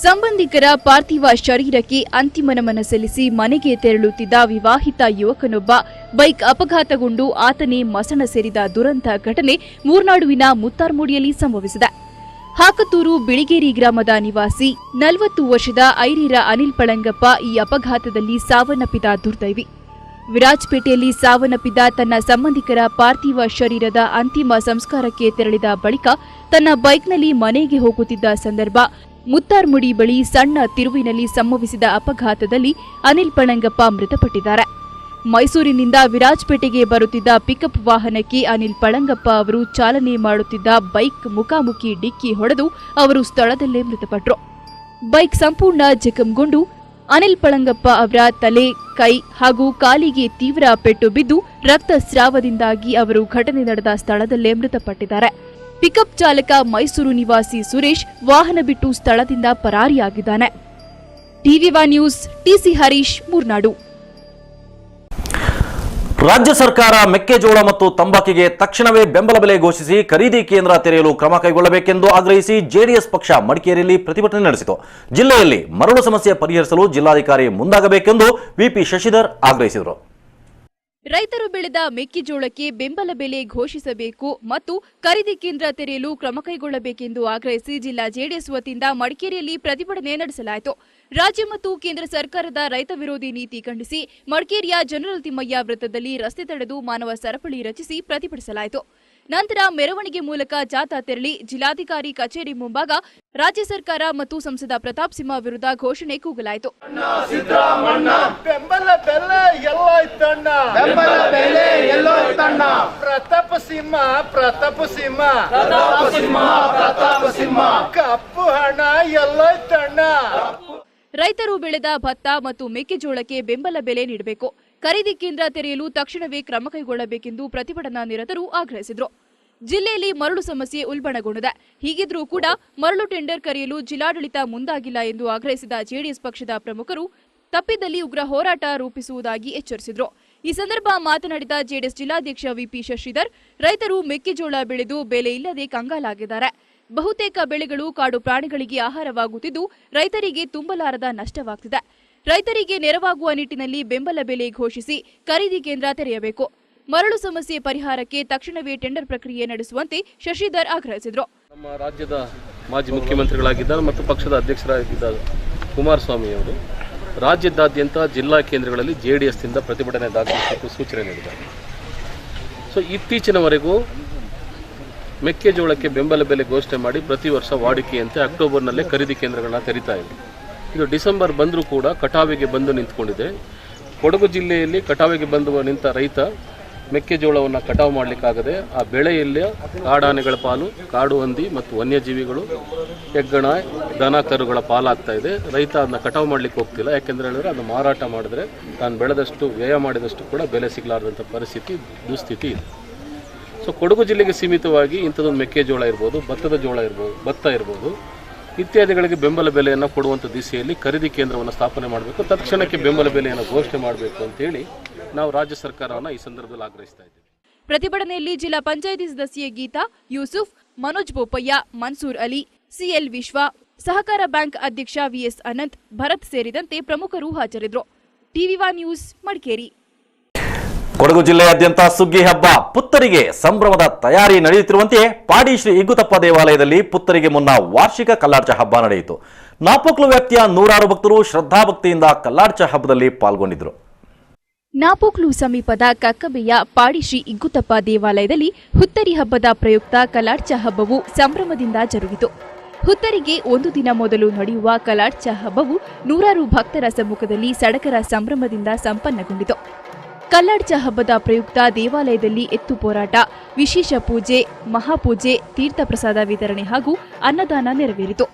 ಸಂಬಂಧಿಕರ ಪಾರ್ಥಿವ ಶರೀರಕ್ಕೆ ಅಂತಿಮ ನಮನ ಸಲ್ಲಿಸಿ ಮನೆಗೆ ತೆರಳುತ್ತಿದ್ದ ವಿವಾಹಿತ ಯುವಕನೊಬ್ಬ ಬೈಕ್ ಅಪಘಾತಗೊಂಡು ಆತನೇ ಮಸಣ ಸೇರಿದ ದುರಂತ ಘಟನೆ ಮೂರ್ನಾಡುವಿನ ಮುತ್ತಾರ್ಮುಡಿಯಲ್ಲಿ ಸಂಭವಿಸಿದೆ. ಹಾಕತೂರು ಬಿಳಿಗೇರಿ ಗ್ರಾಮದ ನಿವಾಸಿ 40 ವರ್ಷದ ಐರಿರ ಅನಿಲ್ ಪಳಂಗಪ್ಪ ಈ ಅಪಘಾತದಲ್ಲಿ ಸಾವನ್ನಪ್ಪಿದ ದುರ್ದೈವಿ. ವಿರಾಜಪೇಟೆಯಲ್ಲಿ ಸಾವನ್ನಪ್ಪಿದ ತನ್ನ ಸಂಬಂಧಿಕರ ಪಾರ್ಥಿವ ಶರೀರದ ಅಂತಿಮ ಸಂಸ್ಕಾರಕ್ಕೆ ತೆರಳಿದ ಬಳಿಕ ತನ್ನ ಬೈಕ್ನಲ್ಲಿ ಮನೆಗೆ ಹೋಗುತ್ತಿದ್ದ ಸಂದರ್ಭ ಮುತ್ತಾರ್ಮುಡಿ ಬಳಿ ಸಣ್ಣ ತಿರುವಿನಲ್ಲಿ ಸಂಭವಿಸಿದ ಅಪಘಾತದಲ್ಲಿ ಅನಿಲ್ ಪಳಂಗಪ್ಪ ಮೃತಪಟ್ಟಿದ್ದಾರೆ. ಮೈಸೂರಿನಿಂದ ವಿರಾಜಪೇಟೆಗೆ ಬರುತ್ತಿದ್ದ ಪಿಕಪ್ ವಾಹನಕ್ಕೆ ಅನಿಲ್ ಪಳಂಗಪ್ಪ ಅವರು ಚಾಲನೆ ಮಾಡುತ್ತಿದ್ದ ಬೈಕ್ ಮುಖಾಮುಖಿ ಡಿಕ್ಕಿ ಹೊಡೆದು ಅವರು ಸ್ಥಳದಲ್ಲೇ ಮೃತಪಟ್ಟರು. ಬೈಕ್ ಸಂಪೂರ್ಣ ಜಖಂಗೊಂಡು ಅನಿಲ್ ಪಳಂಗಪ್ಪ ಅವರ ತಲೆ, ಕೈ ಹಾಗೂ ಕಾಲಿಗೆ ತೀವ್ರ ಪೆಟ್ಟು ಬಿದ್ದು ರಕ್ತಸ್ರಾವದಿಂದಾಗಿ ಅವರು ಘಟನೆ ನಡೆದ ಸ್ಥಳದಲ್ಲೇ ಮೃತಪಟ್ಟಿದ್ದಾರೆ. ಪಿಕಪ್ ಚಾಲಕ ಮೈಸೂರು ನಿವಾಸಿ ಸುರೇಶ್ ವಾಹನ ಬಿಟ್ಟು ಸ್ಥಳದಿಂದ ಪರಾರಿಯಾಗಿದ್ದಾನೆ. ಟಿವಿ1 ನ್ಯೂಸ್, ಟಿಸಿ ಹರೀಶ್, ಮೂರ್ನಾಡು. ರಾಜ್ಯ ಸರ್ಕಾರ ಮೆಕ್ಕೆಜೋಳ ಮತ್ತು ತಂಬಾಕಿಗೆ ತಕ್ಷಣವೇ ಬೆಂಬಲ ಬೆಲೆ ಘೋಷಿಸಿ ಖರೀದಿ ಕೇಂದ್ರ ತೆರೆಯಲು ಕ್ರಮ ಕೈಗೊಳ್ಳಬೇಕೆಂದು ಆಗ್ರಹಿಸಿ ಜೆಡಿಎಸ್ ಪಕ್ಷ ಮಡಿಕೇರಿಯಲ್ಲಿ ಪ್ರತಿಭಟನೆ ನಡೆಸಿತು. ಜಿಲ್ಲೆಯಲ್ಲಿ ಮರಳು ಸಮಸ್ಯೆ ಪರಿಹರಿಸಲು ಜಿಲ್ಲಾಧಿಕಾರಿ ಮುಂದಾಗಬೇಕೆಂದು ವಿಪಿ ಶಶಿಧರ್ ಆಗ್ರಹಿಸಿದರು. ರೈತರು ಬೆಳೆದ ಮೆಕ್ಕೆಜೋಳಕ್ಕೆ ಬೆಂಬಲ ಬೆಲೆ ಘೋಷಿಸಬೇಕು ಮತ್ತು ಖರೀದಿ ಕೇಂದ್ರ ತೆರೆಯಲು ಕ್ರಮ ಕೈಗೊಳ್ಳಬೇಕೆಂದು ಆಗ್ರಹಿಸಿ ಜಿಲ್ಲಾ ಜೆಡಿಎಸ್ ವತಿಯಿಂದ ಮಡಿಕೇರಿಯಲ್ಲಿ ಪ್ರತಿಭಟನೆ ನಡೆಸಲಾಯಿತು. ರಾಜ್ಯ ಮತ್ತು ಕೇಂದ್ರ ಸರ್ಕಾರದ ರೈತ ವಿರೋಧಿ ನೀತಿ ಖಂಡಿಸಿ ಮಡಿಕೇರಿಯ ಜನರಲ್ ತಿಮ್ಮಯ್ಯ ವೃತ್ತದಲ್ಲಿ ರಸ್ತೆ ತಡೆದು ಮಾನವ ಸರಪಳಿ ರಚಿಸಿ ಪ್ರತಿಭಟಿಸಲಾಯಿತು. ನಂತರ ಮೆರವಣಿಗೆ ಮೂಲಕ ಜಾಥಾ ತೆರಳಿ ಜಿಲ್ಲಾಧಿಕಾರಿ ಕಚೇರಿ ಮುಂಭಾಗ ರಾಜ್ಯ ಸರ್ಕಾರ ಮತ್ತು ಸಂಸದ ಪ್ರತಾಪ್ ಸಿಂಹ ವಿರುದ್ಧ ಘೋಷಣೆ ಕೂಗಲಾಯಿತು. ಬೆಂಬಲ ಬೆಲೆ ಎಲ್ಲೋಯ್ತಣ್ಣ, ಪ್ರತಾಪ ಸಿಂಹ ಕಪ್ಪು ಹಣ ಎಲ್ಲೋಯ್ತಣ್ಣ. ರೈತರು ಬೆಳೆದ ಭತ್ತ ಮತ್ತು ಮೆಕ್ಕೆಜೋಳಕ್ಕೆ ಬೆಂಬಲ ಬೆಲೆ ನೀಡಬೇಕು, ಖರೀದಿ ಕೇಂದ್ರ ತೆರೆಯಲು ತಕ್ಷಣವೇ ಕ್ರಮ ಕೈಗೊಳ್ಳಬೇಕೆಂದು ಪ್ರತಿಭಟನಾ ನಿರತರು ಆಗ್ರಹಿಸಿದರು. ಜಿಲ್ಲೆಯಲ್ಲಿ ಮರಳು ಸಮಸ್ಯೆ ಉಲ್ಬಣಗೊಂಡಿದೆ. ಹೀಗಿದ್ರೂ ಕೂಡ ಮರಳು ಟೆಂಡರ್ ಕರೆಯಲು ಜಿಲ್ಲಾಡಳಿತ ಮುಂದಾಗಿಲ್ಲ ಎಂದು ಆಗ್ರಹಿಸಿದ ಜೆಡಿಎಸ್ ಪಕ್ಷದ ಪ್ರಮುಖರು ತಪ್ಪಿದಲ್ಲಿ ಉಗ್ರ ಹೋರಾಟ ರೂಪಿಸುವುದಾಗಿ ಎಚ್ಚರಿಸಿದರು. ಈ ಸಂದರ್ಭ ಮಾತನಾಡಿದ ಜೆಡಿಎಸ್ ಜಿಲ್ಲಾಧ್ಯಕ್ಷ ವಿಪಿ ಶಶಿಧರ್, ರೈತರು ಮೆಕ್ಕೆಜೋಳ ಬೆಳೆದು ಬೆಲೆ ಇಲ್ಲದೆ ಕಂಗಾಲಾಗಿದ್ದಾರೆ. ಬಹುತೇಕ ಬೆಳೆಗಳು ಕಾಡು ಪ್ರಾಣಿಗಳಿಗೆ ಆಹಾರವಾಗುತ್ತಿದ್ದು ರೈತರಿಗೆ ತುಂಬಲಾರದ ನಷ್ಟವಾಗುತ್ತಿದೆ. ರೈತರಿಗೆ ನೆರವಾಗುವ ನಿಟ್ಟಿನಲ್ಲಿ ಬೆಂಬಲ ಬೆಲೆ ಘೋಷಿಸಿ ಖರೀದಿ ಕೇಂದ್ರ ತೆರೆಯಬೇಕು. ಮರಳು ಸಮಸ್ಯೆ ಪರಿಹಾರಕ್ಕೆ ತಕ್ಷಣವೇ ಟೆಂಡರ್ ಪ್ರಕ್ರಿಯೆ ನಡೆಸುವಂತೆ ಶಶಿಧರ್ ಆಗ್ರಹಿಸಿದರು. ನಮ್ಮ ರಾಜ್ಯದ ಮಾಜಿ ಮುಖ್ಯಮಂತ್ರಿಗಳಾಗಿದ್ದಾರೆ ಮತ್ತು ಪಕ್ಷದ ಅಧ್ಯಕ್ಷರಾಗಿದ್ದ ಕುಮಾರಸ್ವಾಮಿ ಅವರು ರಾಜ್ಯದಾದ್ಯಂತ ಜಿಲ್ಲಾ ಕೇಂದ್ರಗಳಲ್ಲಿ ಜೆಡಿಎಸ್ನಿಂದ ಪ್ರತಿಭಟನೆ ದಾಖಲಿಸಲು ಸೂಚನೆ ನೀಡಿದ್ದಾರೆ. ಸೊ ಇತ್ತೀಚಿನವರೆಗೂ ಮೆಕ್ಕೆಜೋಳಕ್ಕೆ ಬೆಂಬಲ ಬೆಲೆ ಘೋಷಣೆ ಮಾಡಿ ಪ್ರತಿ ವರ್ಷ ವಾಡಿಕೆಯಂತೆ ಅಕ್ಟೋಬರ್ನಲ್ಲೇ ಖರೀದಿ ಕೇಂದ್ರಗಳನ್ನ ತೆರೀತಾ ಇದೆ. ಇದು ಡಿಸೆಂಬರ್ ಬಂದರೂ ಕೂಡ ಕಟಾವಿಗೆ ಬಂದು ನಿಂತ್ಕೊಂಡಿದೆ. ಕೊಡಗು ಜಿಲ್ಲೆಯಲ್ಲಿ ಕಟಾವಿಗೆ ಬಂದು ನಿಂತ ರೈತ ಮೆಕ್ಕೆಜೋಳವನ್ನು ಕಟಾವು ಮಾಡಲಿಕ್ಕಾಗದೆ ಆ ಬೆಳೆಯಲ್ಲಿ ಕಾಡಾನೆಗಳ ಪಾಲು, ಕಾಡು ಹಂದಿ ಮತ್ತು ವನ್ಯಜೀವಿಗಳು, ಹೆಗ್ಗಣ, ದನ ಕರುಗಳ ಪಾಲಾಗ್ತಾ ಇದೆ. ರೈತ ಅದನ್ನ ಕಟಾವು ಮಾಡಲಿಕ್ಕೆ ಹೋಗ್ತಿಲ್ಲ. ಯಾಕೆಂದರೆ ಹೇಳಿದ್ರೆ ಅದನ್ನು ಮಾರಾಟ ಮಾಡಿದ್ರೆ ತಾನು ಬೆಳೆದಷ್ಟು ವ್ಯಯ ಮಾಡಿದಷ್ಟು ಕೂಡ ಬೆಲೆ ಸಿಗಲಾರದಂಥ ಪರಿಸ್ಥಿತಿ, ದುಸ್ಥಿತಿ ಇದೆ. ಸೊ ಕೊಡಗು ಜಿಲ್ಲೆಗೆ ಸೀಮಿತವಾಗಿ ಇಂಥದ್ದೊಂದು ಮೆಕ್ಕೆಜೋಳ ಇರ್ಬೋದು, ಭತ್ತ ಇರ್ಬೋದು ಇತ್ಯಾದಿಗಳಿಗೆ ಬೆಂಬಲ ಬೆಲೆಯನ್ನು ಕೊಡುವಂಥ ದಿಸೆಯಲ್ಲಿ ಖರೀದಿ ಕೇಂದ್ರವನ್ನು ಸ್ಥಾಪನೆ ಮಾಡಬೇಕು, ತಕ್ಷಣಕ್ಕೆ ಬೆಂಬಲ ಬೆಲೆಯನ್ನು ಘೋಷಣೆ ಮಾಡಬೇಕು ಅಂತೇಳಿ ನಾವು ರಾಜ್ಯ ಸರ್ಕಾರವನ್ನು ಈ ಸಂದರ್ಭದಲ್ಲಿ ಆಗ್ರಹಿಸ್ತಾ ಇದ್ದೇವೆ. ಪ್ರತಿಭಟನೆಯಲ್ಲಿ ಜಿಲ್ಲಾ ಪಂಚಾಯಿತಿ ಸದಸ್ಯೆ ಗೀತಾ, ಯೂಸುಫ್, ಮನೋಜ್ ಬೋಪಯ್ಯ, ಮನ್ಸೂರ್ ಅಲಿ, ಸಿಎಲ್ ವಿಶ್ವ, ಸಹಕಾರ ಬ್ಯಾಂಕ್ ಅಧ್ಯಕ್ಷ ವಿಎಸ್ ಅನಂತ್, ಭರತ್ ಸೇರಿದಂತೆ ಪ್ರಮುಖರು ಹಾಜರಿದ್ದರು. ಟಿವಿ1 ನ್ಯೂಸ್ ಮಡಿಕೇರಿ. ಕೊಡಗು ಜಿಲ್ಲೆಯಾದ್ಯಂತ ಸುಗ್ಗಿ ಹಬ್ಬ ಪುತ್ತರಿಗೆ ಸಂಭ್ರಮದ ತಯಾರಿ ನಡೆಯುತ್ತಿರುವಂತೆಯೇ ಪಾಡಿ ಶ್ರೀ ಇಗ್ಗುತಪ್ಪ ದೇವಾಲಯದಲ್ಲಿ ಪುತ್ತರಿಗೆ ಮುನ್ನ ವಾರ್ಷಿಕ ಕಲ್ಲಾರ್ಚ ಹಬ್ಬ ನಡೆಯಿತು. ನಾಪೋಕ್ಲು ವ್ಯಾಪ್ತಿಯ ನೂರಾರು ಭಕ್ತರು ಶ್ರದ್ಧಾಭಕ್ತಿಯಿಂದ ಕಲ್ಲಾರ್ಚ ಹಬ್ಬದಲ್ಲಿ ಪಾಲ್ಗೊಂಡಿದ್ದರು. ನಾಪೋಕ್ಲು ಸಮೀಪದ ಕಕ್ಕಬೆಯ ಪಾಡಿ ಶ್ರೀ ಇಗ್ಗುತಪ್ಪ ದೇವಾಲಯದಲ್ಲಿ ಹುತ್ತರಿ ಹಬ್ಬದ ಪ್ರಯುಕ್ತ ಕಲ್ಲಾರ್ಚ ಹಬ್ಬವು ಸಂಭ್ರಮದಿಂದ ಜರುಗಿತು. ಹುತ್ತರಿಗೆ ಒಂದು ದಿನ ಮೊದಲು ನಡೆಯುವ ಕಲ್ಲಾರ್ಚ ಹಬ್ಬವು ನೂರಾರು ಭಕ್ತರ ಸಮ್ಮುಖದಲ್ಲಿ ಸಡಗರ ಸಂಭ್ರಮದಿಂದ ಸಂಪನ್ನಗೊಂಡಿತು. ಕಲ್ಲಾರ್ಚ ಹಬ್ಬದ ಪ್ರಯುಕ್ತ ದೇವಾಲಯದಲ್ಲಿ ಎತ್ತು ಪೋರಾಟ, ವಿಶೇಷ ಪೂಜೆ, ಮಹಾಪೂಜೆ, ತೀರ್ಥ ಪ್ರಸಾದ ವಿತರಣೆ ಹಾಗೂ ಅನ್ನದಾನ ನೆರವೇರಿತು.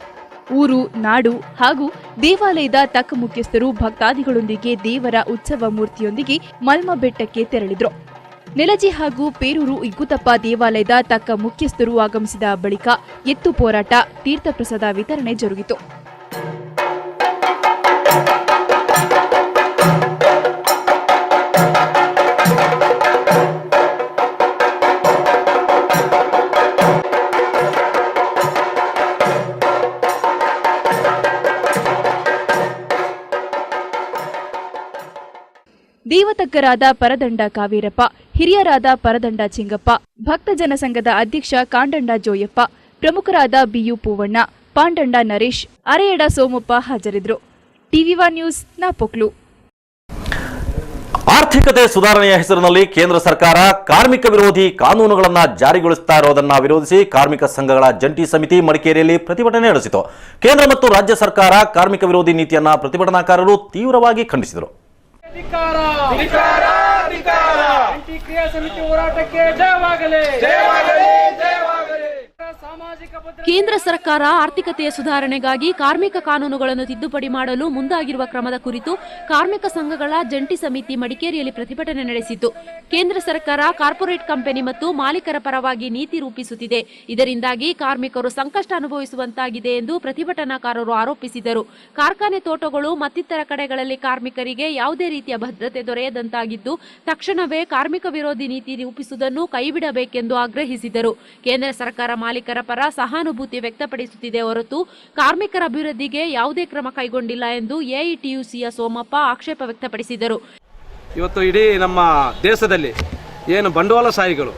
ಊರು, ನಾಡು ಹಾಗೂ ದೇವಾಲಯದ ತಕ್ಕ ಮುಖ್ಯಸ್ಥರು ಭಕ್ತಾದಿಗಳೊಂದಿಗೆ ದೇವರ ಉತ್ಸವ ಮೂರ್ತಿಯೊಂದಿಗೆ ಮಲ್ಮ ಬೆಟ್ಟಕ್ಕೆ ತೆರಳಿದ್ರು. ನೆಲಜಿ ಹಾಗೂ ಪೇರೂರು ಇಗ್ಗುತಪ್ಪ ದೇವಾಲಯದ ತಕ್ಕ ಮುಖ್ಯಸ್ಥರು ಆಗಮಿಸಿದ ಬಳಿಕ ಎತ್ತು ಪೋರಾಟ, ತೀರ್ಥ ಪ್ರಸಾದ ವಿತರಣೆ ಜರುಗಿತು. ದೇವತಕ್ಕರಾದ ಪರದಂಡ ಕಾವೇರಪ್ಪ, ಹಿರಿಯರಾದ ಪರದಂಡ ಚಿಂಗಪ್ಪ, ಭಕ್ತಜನ ಸಂಘದ ಅಧ್ಯಕ್ಷ ಕಾಂಡಂಡ ಜೋಯಪ್ಪ, ಪ್ರಮುಖರಾದ ಬಿಯು ಪೂವಣ್ಣ, ಪಾಂಡಂಡ ನರೇಶ್, ಅರೆಯಡ ಸೋಮಪ್ಪ ಹಾಜರಿದ್ದರು. ಟಿವಿ1 ನ್ಯೂಸ್ ನಾಪೋಕ್ಲು. ಆರ್ಥಿಕತೆ ಸುಧಾರಣೆಯ ಹೆಸರಿನಲ್ಲಿ ಕೇಂದ್ರ ಸರ್ಕಾರ ಕಾರ್ಮಿಕ ವಿರೋಧಿ ಕಾನೂನುಗಳನ್ನು ಜಾರಿಗೊಳಿಸುತ್ತಾ ಇರುವುದನ್ನು ವಿರೋಧಿಸಿ ಕಾರ್ಮಿಕ ಸಂಘಗಳ ಜಂಟಿ ಸಮಿತಿ ಮಡಿಕೇರಿಯಲ್ಲಿ ಪ್ರತಿಭಟನೆ ನಡೆಸಿತು. ಕೇಂದ್ರ ಮತ್ತು ರಾಜ್ಯ ಸರ್ಕಾರ ಕಾರ್ಮಿಕ ವಿರೋಧಿ ನೀತಿಯನ್ನು ಪ್ರತಿಭಟನಾಕಾರರು ತೀವ್ರವಾಗಿ ಖಂಡಿಸಿದರು. ಕೇಂದ್ರ ಸರ್ಕಾರ ಆರ್ಥಿಕತೆಯ ಸುಧಾರಣೆಗಾಗಿ ಕಾರ್ಮಿಕ ಕಾನೂನುಗಳನ್ನು ತಿದ್ದುಪಡಿ ಮಾಡಲು ಮುಂದಾಗಿರುವ ಕ್ರಮದ ಕುರಿತು ಕಾರ್ಮಿಕ ಸಂಘಗಳ ಜಂಟಿ ಸಮಿತಿ ಮಡಿಕೇರಿಯಲ್ಲಿ ಪ್ರತಿಭಟನೆ ನಡೆಸಿತು. ಕೇಂದ್ರ ಸರ್ಕಾರ ಕಾರ್ಪೊರೇಟ್ ಕಂಪನಿ ಮತ್ತು ಮಾಲೀಕರ ಪರವಾಗಿ ನೀತಿ ರೂಪಿಸುತ್ತಿದೆ. ಇದರಿಂದಾಗಿ ಕಾರ್ಮಿಕರು ಸಂಕಷ್ಟ ಅನುಭವಿಸುವಂತಾಗಿದೆ ಎಂದು ಪ್ರತಿಭಟನಾಕಾರರು ಆರೋಪಿಸಿದರು. ಕಾರ್ಖಾನೆ, ತೋಟಗಳು ಮತ್ತಿತರ ಕಡೆಗಳಲ್ಲಿ ಕಾರ್ಮಿಕರಿಗೆ ಯಾವುದೇ ರೀತಿಯ ಭದ್ರತೆ ದೊರೆಯದಂತಾಗಿದ್ದು, ತಕ್ಷಣವೇ ಕಾರ್ಮಿಕ ವಿರೋಧಿ ನೀತಿ ರೂಪಿಸುವುದನ್ನು ಕೈಬಿಡಬೇಕೆಂದು ಆಗ್ರಹಿಸಿದರು. ಕೇಂದ್ರ ಸರ್ಕಾರ ಮಾಲೀಕರ ಪರ ಸಹಾನುಭೂತಿ ವ್ಯಕ್ತಪಡಿಸುತ್ತಿದೆ ಹೊರತು ಕಾರ್ಮಿಕರ ಅಭಿವೃದ್ಧಿಗೆ ಯಾವುದೇ ಕ್ರಮ ಕೈಗೊಂಡಿಲ್ಲ ಎಂದು ಎಐಟಿಯುಸಿಯ ಸೋಮಪ್ಪ ಆಕ್ಷೇಪ ವ್ಯಕ್ತಪಡಿಸಿದರು. ಇವತ್ತು ಇಡೀ ನಮ್ಮ ದೇಶದಲ್ಲಿ ಏನು ಬಂಡವಾಳಶಾಹಿಗಳು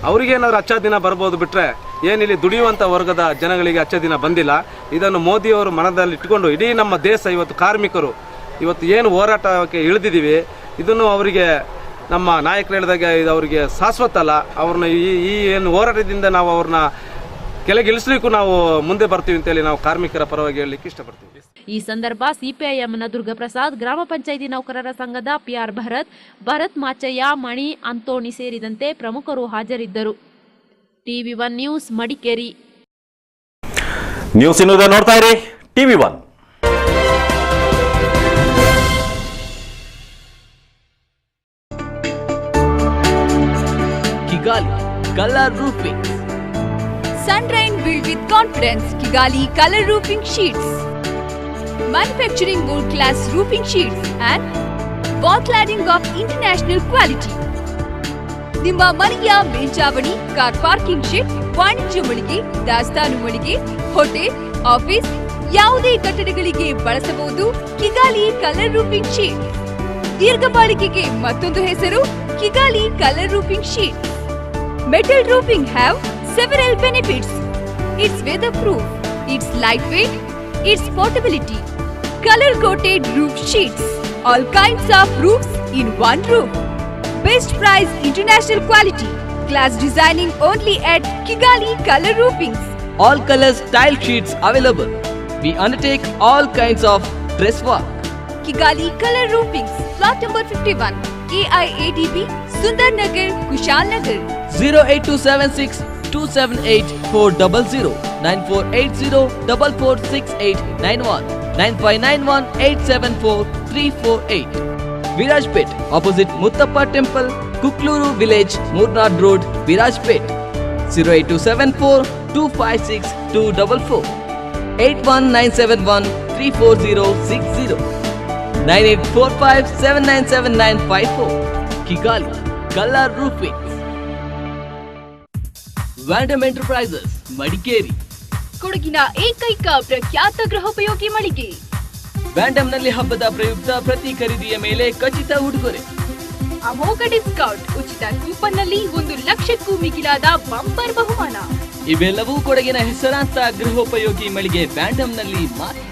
ಅವರಿಗೇನಾದ್ರು ಅಚ್ಚ ದಿನ ಬರ್ಬೋದು ಬಿಟ್ಟರೆ ಏನಿಲ್ಲಿ ದುಡಿಯುವಂಥ ವರ್ಗದ ಜನಗಳಿಗೆ ಅಚ್ಚ ದಿನ ಬಂದಿಲ್ಲ. ಇದನ್ನು ಮೋದಿಯವರು ಮನದಲ್ಲಿ ಇಟ್ಟುಕೊಂಡು ಇಡೀ ನಮ್ಮ ದೇಶ ಇವತ್ತು ಕಾರ್ಮಿಕರು ಇವತ್ತು ಏನು ಹೋರಾಟಕ್ಕೆ ಇಳಿದಿದ್ದೀವಿ ಇದನ್ನು ಅವರಿಗೆ ನಮ್ಮ ನಾಯಕರು ಹೇಳಿದಾಗ ಇದು ಅವರಿಗೆ ಶಾಶ್ವತ ಅಲ್ಲ. ಅವ್ರನ್ನ ಈ ಏನು ಹೋರಾಟದಿಂದ ನಾವು ಅವ್ರನ್ನ ಕೆಳಗಿಳಿಸ್ಲಿಕ್ಕೂ ನಾವು ಮುಂದೆ ಬರ್ತೀವಿ ಅಂತೇಳಿ ನಾವು ಕಾರ್ಮಿಕರ ಪರವಾಗಿ ಹೇಳಲಿಕ್ಕೆ ಇಷ್ಟಪಡ್ತೀವಿ. ಈ ಸಂದರ್ಭ ಸಿಪಿಐಎಂನ ದುರ್ಗಪ್ರಸಾದ್, ಗ್ರಾಮ ಪಂಚಾಯಿತಿ ನೌಕರರ ಸಂಘದ ಪಿಆರ್ ಭರತ್ ಮಾಚಯ್ಯ, ಮಣಿ ಅಂತೋಣಿ ಸೇರಿದಂತೆ ಪ್ರಮುಖರು ಹಾಜರಿದ್ದರು. TV1 news Madikeri. ನ್ಯೂಸ್ ಇನ್ನುವುದೇ ನೋಡ್ತಾ ಇರಿ TV1. Kigali Color Roofing. Sunrain built with confidence. Kigali Color Roofing Sheets. Manufacturing world-class roofing sheets and wall cladding of international quality. ನಿಮ್ಮ ಮನೆಯ ಮೇಲ್ಚಾವಣಿ, ಕಾರ್ ಪಾರ್ಕಿಂಗ್ ಶೆಡ್, ವಾಣಿಜ್ಯ ಮಳಿಗೆ, ದಾಸ್ತಾನು ಮಳಿಗೆ, ಹೋಟೆಲ್, ಆಫೀಸ್ ಯಾವುದೇ ಕಟ್ಟಡಗಳಿಗೆ ಬಳಸಬಹುದು ಕಿಗಾಲಿ ಕಲರ್ ರೂಫಿಂಗ್ ಶೀಟ್. ದೀರ್ಘ ಬಾಳಿಕೆಗೆ ಮತ್ತೊಂದು ಹೆಸರು Kigali colour roofing sheet. Metal roofing have several benefits. It's weatherproof, it's lightweight, it's portability. Color-coated roof sheets. All kinds of roofs in one roof. Best price, international quality. Glass designing only at Kigali Color Roofings. All colors tile sheets available. We undertake all kinds of dress work. Kigali Color Roofings. Plot number 51. KIADB, Sundar Nagar, Kushal Nagar. 08276 278 400 9480 446891 9591 874 348. Virajpet, opposite Muttappa Temple, Kukluru Village, Murnad Road, Virajpet. 08274 256 244 81971 34060 9845 797954. Kigali Color Roofing. Vandam Enterprises, Madikeri. ಕೊಡಗಿನ ಏಕೈಕ ಪ್ರಖ್ಯಾತ ಗೃಹೋಪಯೋಗಿ ಮಳಿಗೆ. ವ್ಯಾಂಡಮ್ನಲ್ಲಿ ಹಬ್ಬದ ಪ್ರಯುಕ್ತ ಪ್ರತಿ ಖರೀದಿಯ ಮೇಲೆ ಖಚಿತ ಉಡುಗೊರೆ, ಅಮೋಘ ಡಿಸ್ಕೌಂಟ್, ಉಚಿತ ಕೂಪನ್ ನಲ್ಲಿ 1 ಲಕ್ಷಕ್ಕೂ ಮಿಗಿಲಾದ ಬಂಪರ್ ಬಹುಮಾನ. ಇವೆಲ್ಲವೂ ಕೊಡಗಿನ ಹೆಸರಾಂತ ಗೃಹೋಪಯೋಗಿ ಮಳಿಗೆ ವ್ಯಾಂಡಮ್ನಲ್ಲಿ ಮಾತ್ರ.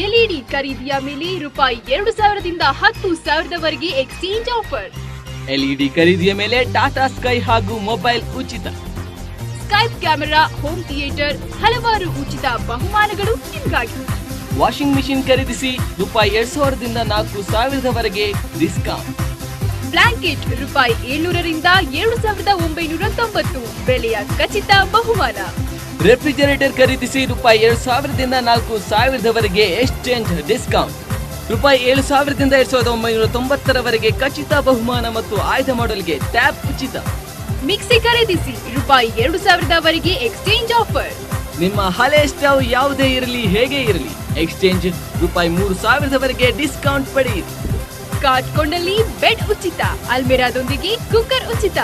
ಎಲ್ಇಡಿ ಖರೀದಿಯ ಮೇಲೆ ರೂಪಾಯಿ 2000ದಿಂದ 10,000ವರೆಗೆ ಎಕ್ಸ್ಚೇಂಜ್ ಆಫರ್. ಎಲ್ಇಡಿ ಖರೀದಿಯ ಮೇಲೆ ಟಾಟಾ ಸ್ಕೈ ಹಾಗೂ ಮೊಬೈಲ್ ಉಚಿತ. ಸ್ಕೈಪ್ ಕ್ಯಾಮೆರಾ, ಹೋಮ್ ಥಿಯೇಟರ್, ಹಲವಾರು ಉಚಿತ ಬಹುಮಾನಗಳು ನಿಮಗಾಗಿ. ವಾಷಿಂಗ್ ಮಿಷಿನ್ ಖರೀದಿಸಿ ರೂಪಾಯಿ 2000ದಿಂದ 4000ವರೆಗೆ ಡಿಸ್ಕೌಂಟ್. ಬ್ಲಾಂಕೆಟ್ ರೂಪಾಯಿ 700ರಿಂದ 7990 ಬೆಲೆಯ ಖಚಿತ ಬಹುಮಾನ. ರೆಫ್ರಿಜರೇಟರ್ ಖರೀದಿಸಿ ರೂಪಾಯಿ 2000ದಿಂದ 4000ವರೆಗೆ ಎಕ್ಸ್ಚೇಂಜ್ ಡಿಸ್ಕೌಂಟ್. ರೂಪಾಯಿ 7000ದಿಂದ 2990ರವರೆಗೆ ಖಚಿತ ಬಹುಮಾನ ಮತ್ತು ಆಯ್ದ ಮಾಡೆಲ್ಗೆ ಟ್ಯಾಬ್ ಉಚಿತ. ಮಿಕ್ಸಿ ಖರೀದಿಸಿ ರೂಪಾಯಿ 2000ವರೆಗೆ ಎಕ್ಸ್ಚೇಂಜ್ ಆಫರ್. ನಿಮ್ಮ ಹಳೆ ಸ್ಟವ್ ಯಾವುದೇ ಇರಲಿ ಹೇಗೆ ಇರಲಿ ಎಕ್ಸ್ಚೇಂಜ್ ರೂಪಾಯಿ 3000ವರೆಗೆ ಡಿಸ್ಕೌಂಟ್ ಪಡೆಯಿರಿ. ಕಾಟ್ ಕೊಂಡಲ್ಲಿ ಬೆಡ್ ಉಚಿತ, ಅಲ್ಮೆರಾದೊಂದಿಗೆ ಕುಕ್ಕರ್ ಉಚಿತ.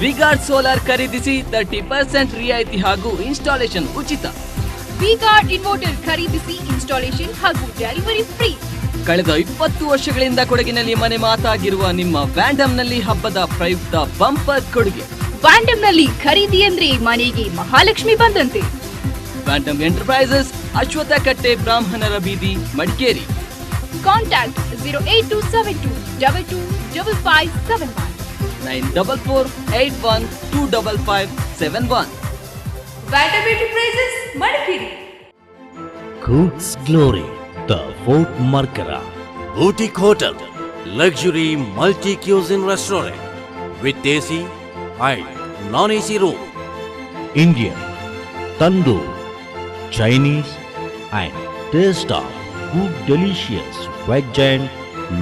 ವಿಗಾರ್ಡ್ ಸೋಲಾರ್ ಖರೀದಿಸಿ 30% ರಿಯಾಯಿತಿ ಹಾಗೂ ಇನ್ಸ್ಟಾಲೇಷನ್ ಉಚಿತ. ವಿಗಾರ್ಡ್ ಇನ್ವರ್ಟರ್ ಖರೀದಿಸಿ ಇನ್ಸ್ಟಾಲೇಷನ್ ಹಾಗೂ ಡೆಲಿವರಿ ಫ್ರೀ. ಕಳೆದ 20 ವರ್ಷಗಳಿಂದ ಕೊಡಗಿನಲ್ಲಿ ಮನೆ ಮಾತಾಗಿರುವ ನಿಮ್ಮ ವ್ಯಾಂಡಮ್ನಲ್ಲಿ ಹಬ್ಬದ ಪ್ರಯುಕ್ತ ಬಂಪರ್ ಕೊಡುಗೆ. ವ್ಯಾಂಡಮ್ನಲ್ಲಿ ಖರೀದಿ ಅಂದ್ರೆ ಮನೆಗೆ ಮಹಾಲಕ್ಷ್ಮಿ ಬಂದಂತೆ. ವ್ಯಾಂಡಮ್ ಎಂಟರ್ಪ್ರೈಸಸ್, ಅಶ್ವಥ ಕಟ್ಟೆ, ಬ್ರಾಹ್ಮಣರ ಬೀದಿ, Madikeri. Contact 08272 225571 94481255571. Vandam Enterprises, Madikeri. Cook's Glory, the Fort Markara Boutique Hotel, luxury multi-cuisine restaurant with AC and non-AC room. Indian, Tandoor, Chinese and taste of good delicious veg and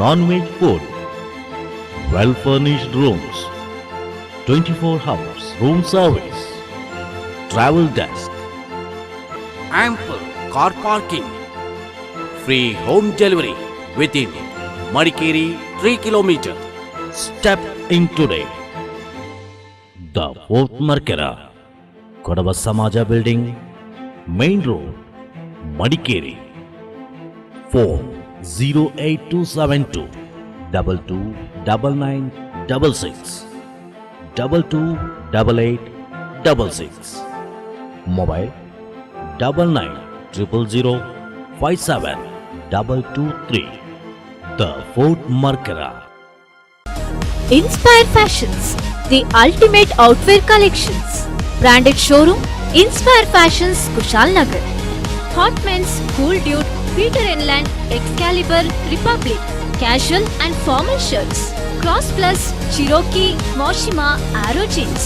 non-veg food. Well-furnished rooms, 24 hours room service, travel desk, ample car parking, free home delivery within Madikeri 3 km. Step in today. The Fort Markara, Kodava Samaja Building, Main Road, Madikeri. Phone 08272 229966 228866. Mobile 9900057223. The Fort Markara. Inspire Fashions, the ultimate outwear collections. Branded showroom, Inspire Fashions, Kushalnagar. Hot Men's, Cool Dude, Peter Inland, Excalibur, Republic. Casual and formal shirts. Cross Plus, Cherokee, Moshima, Arrow Jeans.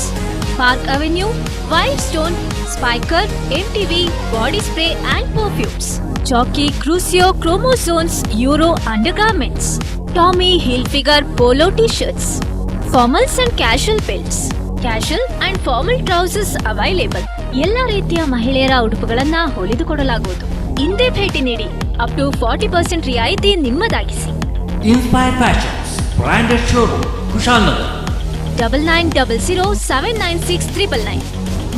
Park Avenue, Wildstone, Spiker, MTV, Body Spray and Perfumes. Jockey, Crucio, Chromosomes, Euro Undergarments. Tommy Hilfiger Polo T-shirts. Formals and casual belts. Casual and formal trousers available. ಎಲ್ಲ ರೀತಿಯ ಮಹಿಳೆಯರ ಉಡುಪುಗಳನ್ನ ಹೊಲಿದುಕೊಡಲಾಗುವುದು. ಹಿಂದೆ ಭೇಟಿ ನೀಡಿ. Up to 40% ರಿಯಾಯಿತಿ ನಿಮ್ಮದಾಗಿಸಿ. Inspire Fashions, branded showroom, Kushalnagar. 9900799699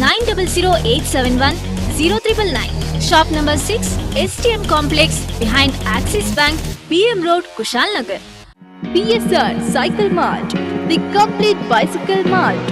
9008710399. Shop number 6, STM Complex behind Axis Bank, PM Road, Kushalnagar. PSR Cycle Mart, the complete bicycle mart.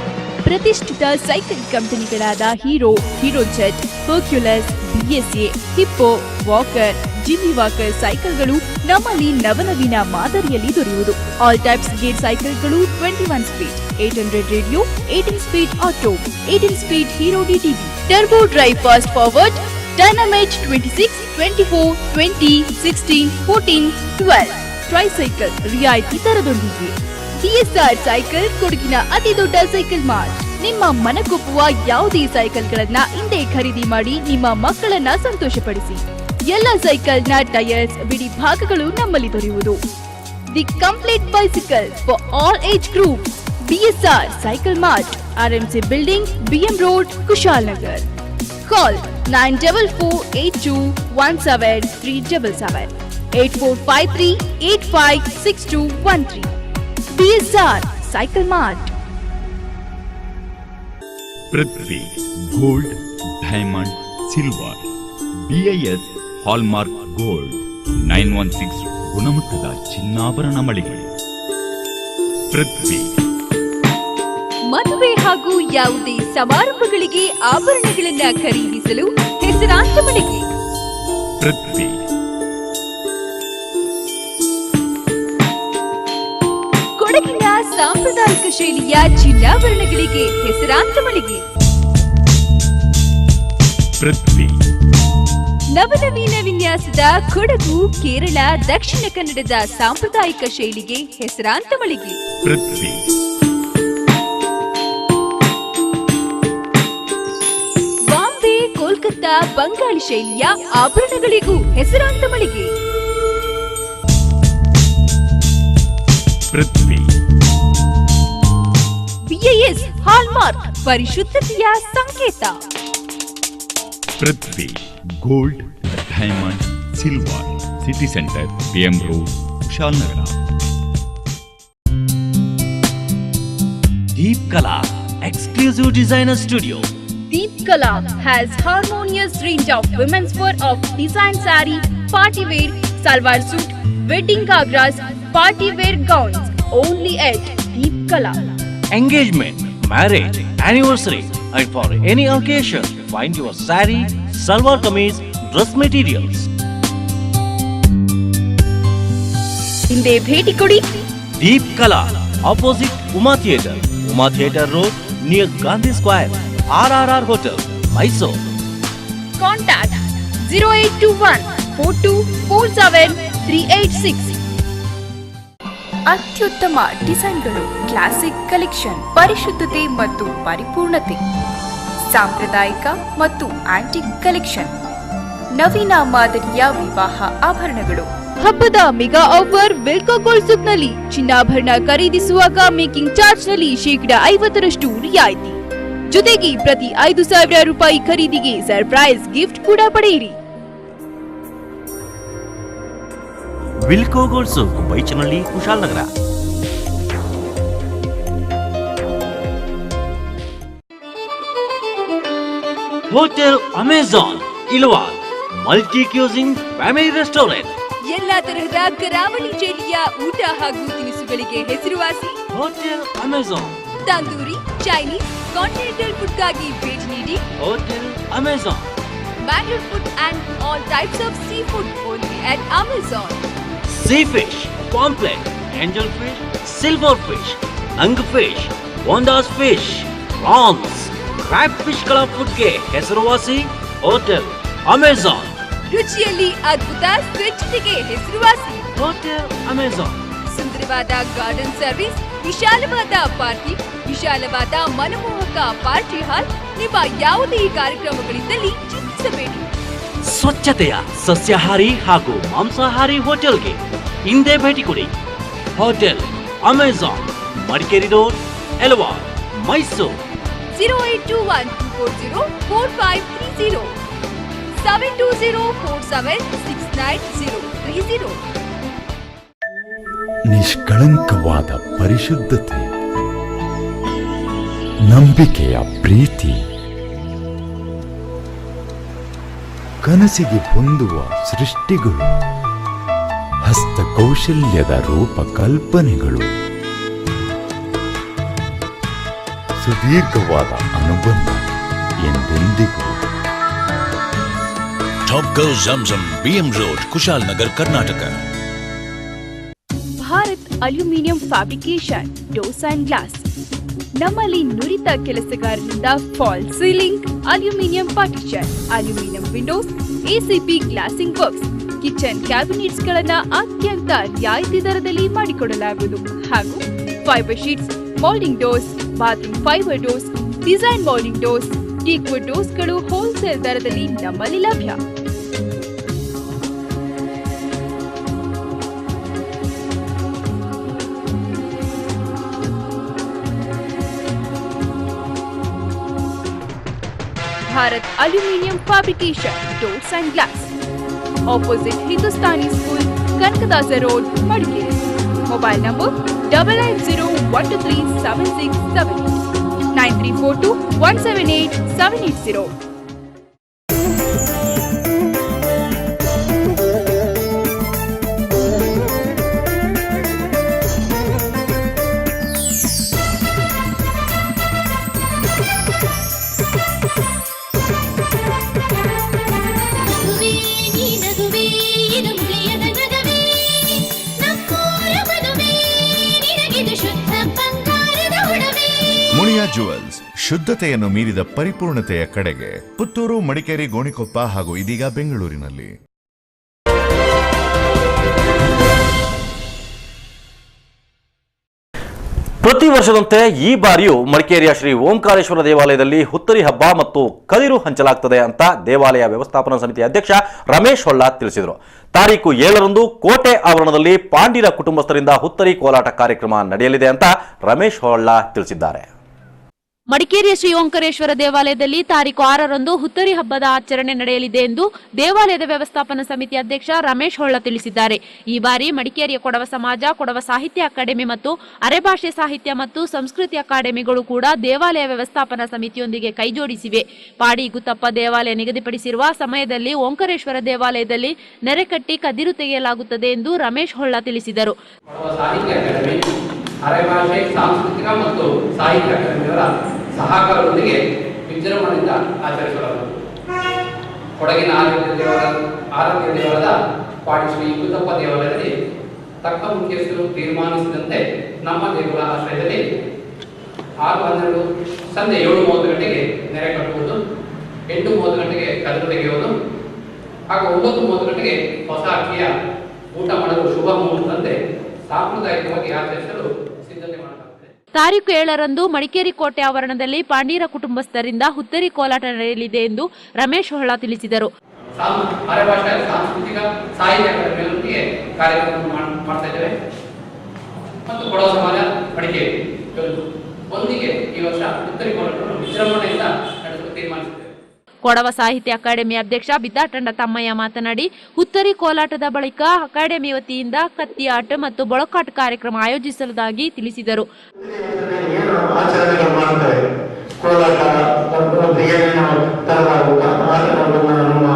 ಪ್ರತಿಷ್ಠಿತ cycle ಕಂಪನಿಗಳಾದ Hero, Hero Jet, Hercules, BSA, Hippo, Walker, Jimmy Walker ಸೈಕಲ್ಗಳು ನಮ್ಮಲ್ಲಿ ನವನವೀನ ಮಾದರಿಯಲ್ಲಿ ದೊರೆಯುವುದು. All types gear ಸೈಕಲ್ಗಳು 21 speed, 800 radio, 18 speed auto, 18 speed hero DTV, turbo drive fast forward, dynamite 26, 24, 20, 16, 14, 12 tricycle ರಿಯಾಯಿತಿ ದರದೊಂದಿಗೆ. DSR cycle ಕೊಡಗಿನ ಅತಿ ದೊಡ್ಡ ಸೈಕಲ್ ಮಾರ್ಟ್. ನಿಮ್ಮ ಮನಕೊಪ್ಪುವ ಯಾವುದೇ ಸೈಕಲ್ಗಳನ್ನ ಹಿಂದೆ ಖರೀದಿ ಮಾಡಿ ನಿಮ್ಮ ಮಕ್ಕಳನ್ನ ಸಂತೋಷಪಡಿಸಿ. ಎಲ್ಲ ಸೈಕಲ್ನ ಟೈರ್ಸ್, ಬಿಡಿ ಭಾಗಗಳು ನಮ್ಮಲ್ಲಿ ದೊರೆಯುವುದು. The complete bicycle for all age group. DSR cycle mart, RMC building, BM road, Kushalnagar. Call 9448217377 8453856213. DSR Cycle Mart. Prithvi gold, diamond, silver, BIS hallmark gold 916 ಗುಣಮಟ್ಟದ ಚಿನ್ನಾಭರಣ ಮಳಿಗೆ. ಪೃಥ್ವಿ. ಮದುವೆ ಹಾಗೂ ಯಾವುದೇ ಸಮಾರಂಭಗಳಿಗೆ ಆಭರಣಗಳನ್ನ ಖರೀದಿಸಲು ಹೆಸರಾಂತ ಮಳಿಗೆ. ಪೃಥ್ವಿ. ಕೊಡಗಿನ ಸಾಂಪ್ರದಾಯಿಕ ಶೈಲಿಯ ಚಿನ್ನಾಭರಣಗಳಿಗೆ ಹೆಸರಾಂತ ಮಳಿಗೆ. ಪೃಥ್ವಿ. ನವನವೀನ ವಿನ್ಯಾಸದ ಕೊಡಗು, ಕೇರಳ, ದಕ್ಷಿಣ ಕನ್ನಡದ ಸಾಂಪ್ರದಾಯಿಕ ಶೈಲಿಗೆ ಹೆಸರಾಂತ ಮಳಿಗೆ. ಪೃಥ್ವಿ. ಬಾಂಬೆ, ಕೋಲ್ಕತ್ತಾ, ಬಂಗಾಳಿ ಶೈಲಿಯ ಆಭರಣಗಳಿಗೂ ಹೆಸರಾಂತ ಮಳಿಗೆ. ಪೃಥ್ವಿ. BIS ಹಾಲ್ಮಾರ್ಕ್ ಪರಿಶುದ್ಧತೆಯ ಸಂಕೇತ. Prithvi gold, diamond, silver, city centre, BM road, Kushalnagar. Deep Kala, exclusive designer studio. Deep Kala has harmonious range of women's wear of design saree, party wear, salwar suit, wedding gagras, party wear gowns. Only at Deep Kala. Engagement, marriage, anniversary, and for any occasion, find your saree, salwar kameez, dress materials. ಹಿಂದೆ ಭೇಟಿ ಕೊಡಿ. Deep Kala, opposite Uma Theatre Road, near Gandhi Square, RRR Hotel, Mysore. Contact 0821 4247 ಅತ್ಯುತ್ತಮ ಡಿಸೈನ್ಗಳು, classic collection, ಪರಿಶುದ್ಧತೆ ಮತ್ತು ಪರಿಪೂರ್ಣತೆ, ಸಾಂಪ್ರದಾಯಿಕ ಮತ್ತು antique collection, ನವೀನ ಮಾದರಿಯ ವಿವಾಹ ಆಭರಣಗಳು. ಹಬ್ಬದ ಮೆಗಾ ಆಫರ್ ವಿಲ್ಕೋ ಗೋಲ್ಡ್ ಸೂಕ್ನಲ್ಲಿ ಚಿನ್ನಾಭರಣ ಖರೀದಿಸುವಾಗ ಮೇಕಿಂಗ್ ಚಾರ್ಜ್ ನಲ್ಲಿ 50% ರಿಯಾಯಿತಿ. ಜೊತೆಗೆ ಪ್ರತಿ 5,000 ರೂಪಾಯಿ ಖರೀದಿಗೆ ಸರ್ಪ್ರೈಸ್ ಗಿಫ್ಟ್ ಕೂಡ ಪಡೆಯಿರಿ. Vilco gold souk, Baichanahalli, Kushalnagar. Hotel Amazon Ilwal, multi cuisine family restaurant. ಎಲ್ಲಾ ತರಹದ ಕರಾವಳಿ ಶೈಲಿಯ ಊಟ ಹಾಗೂ ತಿನಿಸುಗಳಿಗೆ ಹೆಸರುವಾಸಿ hotel Amazon. Tandoori, Chinese, continental ಫುಡ್ಗಾಗಿ ಭೇಟಿ ನೀಡಿ. Hotel Amazon. Bangalore food and all types of seafood only at Amazon. Sea fish, pomfret, angel fish, silver fish, ಅಂಗ್ ಫಿಶ್, ಬೋಂಡಾಸ್ ಫಿಶ್, ಪ್ರಾನ್ಸ್, ಕ್ರ್ಯಾಬ್ ಫಿಶ್ಗಳ ಫುಡ್ಗೆ ಹೆಸರುವಾಸಿ ಹೋಟೆಲ್ ಅಮೆಜಾನ್. ರುಚಿಯಲ್ಲಿ ಅದ್ಭುತ, ಸ್ವಚ್ಛತೆಗೆ ಹೆಸರುವಾಸಿ ಹೋಟೆಲ್ ಅಮೆಜಾನ್. ಸುಂದರವಾದ ಗಾರ್ಡನ್ ಸರ್ವಿಸ್, ವಿಶಾಲವಾದ ಪಾರ್ಕಿಂಗ್, ವಿಶಾಲವಾದ ಮನಮೋಹಕ ಪಾರ್ಟಿ ಹಾಲ್. ನಿಮ್ಮ ಯಾವುದೇ ಕಾರ್ಯಕ್ರಮಗಳಿದ್ದಲ್ಲಿ ಚಿಂತಿಸಬೇಡಿ. ಸ್ವಚ್ಛತೆಯ ಸಸ್ಯಾಹಾರಿ ಹಾಗೂ ಮಾಂಸಾಹಾರಿ ಹೋಟೆಲ್ಗೆ ಹಿಂದೆ ಭೇಟಿ ಕೊಡಿ. Hotel Amazon, Madikeri road, Ilwala, Mysuru. 0821404530, 72047693030. ನಿಷ್ಕಳಂಕವಾದ ಪರಿಶುದ್ಧತೆ, ನಂಬಿಕೆಯ ಪ್ರೀತಿ, ಕನಸಿಗೆ ಹೊಂದುವ ಸೃಷ್ಟಿಗಳು, ಹಸ್ತಕೌಶಲ್ಯದ ರೂಪಕಲ್ಪನೆಗಳು, ಸುದೀರ್ಘವಾದ ಅನುಬಂಧ ಎಂದೆಂದಿಗೂ. Top Go Zamzam, BM Road, Kushalnagar, Karnataka. Bharat aluminium fabrication doors and glass. ನಮ್ಮಲ್ಲಿ ನುರಿತ ಕೆಲಸಗಾರರಿಂದ fall ceiling, aluminium partition, aluminium windows, ACP glazing works, kitchen cabinets ಗಳನ್ನ ಅತ್ಯಂತ ರಿಯಾಯಿತಿ ದರದಲ್ಲಿ ಮಾಡಿಕೊಡಲಾಗುವುದು. ಹಾಗೂ fibre sheets, moulding doors, bathroom fibre doors, design moulding doors, teakwood ಡೋರ್ಸ್ಗಳು ಹೋಲ್ಸೇಲ್ ದರದಲ್ಲಿ ನಮ್ಮಲ್ಲಿ ಲಭ್ಯ. Bharat aluminium fabrication doors and glass, opposite Hindustani school, Kanakadasa road, Madikeri. Mobile number 9901237678, 9342178780. Muliya jewels, ಶುದ್ಧತೆಯನ್ನು ಮೀರಿದ ಪರಿಪೂರ್ಣತೆಯ ಕಡೆಗೆ. ಪುತ್ತೂರು, ಮಡಿಕೇರಿ, ಗೋಣಿಕೊಪ್ಪ ಹಾಗೂ ಇದೀಗ ಬೆಂಗಳೂರಿನಲ್ಲಿ. ಪ್ರತಿ ವರ್ಷದಂತೆ ಈ ಬಾರಿಯೂ ಮಡಿಕೇರಿಯ ಶ್ರೀ ಓಂಕಾರೇಶ್ವರ ದೇವಾಲಯದಲ್ಲಿ ಹುತ್ತರಿ ಹಬ್ಬ ಮತ್ತು ಕದಿರು ಹಂಚಲಾಗ್ತದೆ ಅಂತ ದೇವಾಲಯ ವ್ಯವಸ್ಥಾಪನಾ ಸಮಿತಿ ಅಧ್ಯಕ್ಷ ರಮೇಶ್ ಹೊಳ್ಳ ತಿಳಿಸಿದರು. ತಾರೀಕು 7ರಂದು ಕೋಟೆ ಆವರಣದಲ್ಲಿ ಪಾಂಡಿರ ಕುಟುಂಬಸ್ಥರಿಂದ ಹುತ್ತರಿ ಕೋಲಾಟ ಕಾರ್ಯಕ್ರಮ ನಡೆಯಲಿದೆ ಅಂತ ರಮೇಶ್ ಹೊಳ್ಳ ತಿಳಿಸಿದ್ದಾರೆ. ಮಡಿಕೇರಿಯ ಶ್ರೀ ಓಂಕಾರೇಶ್ವರ ದೇವಾಲಯದಲ್ಲಿ ತಾರೀಕು 6ರಂದು ಹುತ್ತರಿ ಹಬ್ಬದ ಆಚರಣೆ ನಡೆಯಲಿದೆ ಎಂದು ದೇವಾಲಯದ ವ್ಯವಸ್ಥಾಪನಾ ಸಮಿತಿ ಅಧ್ಯಕ್ಷ ರಮೇಶ್ ಹೊಳ್ಳ ತಿಳಿಸಿದ್ದಾರೆ. ಈ ಬಾರಿ ಮಡಿಕೇರಿಯ ಕೊಡವ ಸಮಾಜ, ಕೊಡವ ಸಾಹಿತ್ಯ ಅಕಾಡೆಮಿ ಮತ್ತು ಅರೆಭಾಷೆ ಸಾಹಿತ್ಯ ಮತ್ತು ಸಂಸ್ಕೃತಿ ಅಕಾಡೆಮಿಗಳು ಕೂಡ ದೇವಾಲಯ ವ್ಯವಸ್ಥಾಪನಾ ಸಮಿತಿಯೊಂದಿಗೆ ಕೈಜೋಡಿಸಿವೆ. ಪಾಡಿ ಗುತ್ತಪ್ಪ ದೇವಾಲಯ ನಿಗದಿಪಡಿಸಿರುವ ಸಮಯದಲ್ಲಿ ಓಂಕಾರೇಶ್ವರ ದೇವಾಲಯದಲ್ಲಿ ನೆರೆಕಟ್ಟಿ ಕದಿರು ತೆಗೆಯಲಾಗುತ್ತದೆ ಎಂದು ರಮೇಶ್ ಹೊಳ್ಳ ತಿಳಿಸಿದರು. ಅರೆಭಾಷೆ ಸಾಂಸ್ಕೃತಿಕ ಮತ್ತು ಸಾಹಿತ್ಯ ಅಕಾಡೆಮಿಯವರ ಸಹಕಾರದೊಂದಿಗೆ ವಿಜೃಂಭಣೆಯಿಂದ ಆಚರಿಸಲಾಗುವುದು. ಕೊಡಗಿನ ಆರಾಧ್ಯ ದೇವರದ ಪಾಡಿ ಶ್ರೀ ಗುತ್ತಪ್ಪ ದೇವಾಲಯದಲ್ಲಿ ತಕ್ಕ ಮುಖ್ಯಸ್ಥರು ತೀರ್ಮಾನಿಸಿದಂತೆ ನಮ್ಮ ದೇವರ ಆಶ್ರಯದಲ್ಲಿ 6-12 ಸಂಜೆ 7:30 ಗಂಟೆಗೆ ನೆರೆ ಕಟ್ಟುವುದು, 8:30 ಗಂಟೆಗೆ ಕದಿರು ತೆಗೆಯುವುದು ಹಾಗೂ 9:30 ಗಂಟೆಗೆ ಹೊಸ ಅಕ್ಕಿಯ ಊಟ ಮಾಡಲು ಶುಭ ಮುಹೂರ್ತದಂತೆ ಸಾಂಪ್ರದಾಯಿಕವಾಗಿ ಆಚರಿಸಲು ಸಿದ್ಧತೆ ಮಾಡಲಾಗಿದೆ. ತಾರೀಕು 7ರಂದು ಮಡಿಕೇರಿ ಕೋಟೆ ಆವರಣದಲ್ಲಿ ಪಾಂಡೀರ ಕುಟುಂಬಸ್ಥರಿಂದ ಹುತ್ತರಿ ಕೋಲಾಟ ನಡೆಯಲಿದೆ ಎಂದು ರಮೇಶ್ ಹೊಳ್ಳ ತಿಳಿಸಿದರು. ಅರೆಭಾಷೆ ಸಾಂಸ್ಕೃತಿಕ ಸಾಹಿತ್ಯ ಅಕಾಡೆಮಿಯೊಂದಿಗೆ ಕಾರ್ಯಕ್ರಮ ಮಾಡ್ತಾ ಇದ್ದೇವೆ ಮತ್ತು ಕೊಡವ ಸಮಾಜ ಮಡಿಕೇರಿ ಒಂದಿಗೆ ಈ ವರ್ಷ ಹುತ್ತರಿ ಕೋಲಾಟವನ್ನು ವಿಜೃಂಭಣೆಯಿಂದ ನಡೆಸಲು ತೀರ್ಮಾನಿಸಿದ್ದೇವೆ. ಕೊಡವ ಸಾಹಿತ್ಯ ಅಕಾಡೆಮಿ ಅಧ್ಯಕ್ಷ ಬಿದ್ದಾಟಂಡ ತಮ್ಮಯ್ಯ ಮಾತನಾಡಿ, ಹುತ್ತರಿ ಕೋಲಾಟದ ಬಳಿಕ ಅಕಾಡೆಮಿ ವತಿಯಿಂದ ಕತ್ತಿಯಾಟ ಮತ್ತು ಬೊಳಕಾಟ ಕಾರ್ಯಕ್ರಮ ಆಯೋಜಿಸುವುದಾಗಿ ತಿಳಿಸಿದರು. ಕೋಲಾಟ ನಮ್ಮ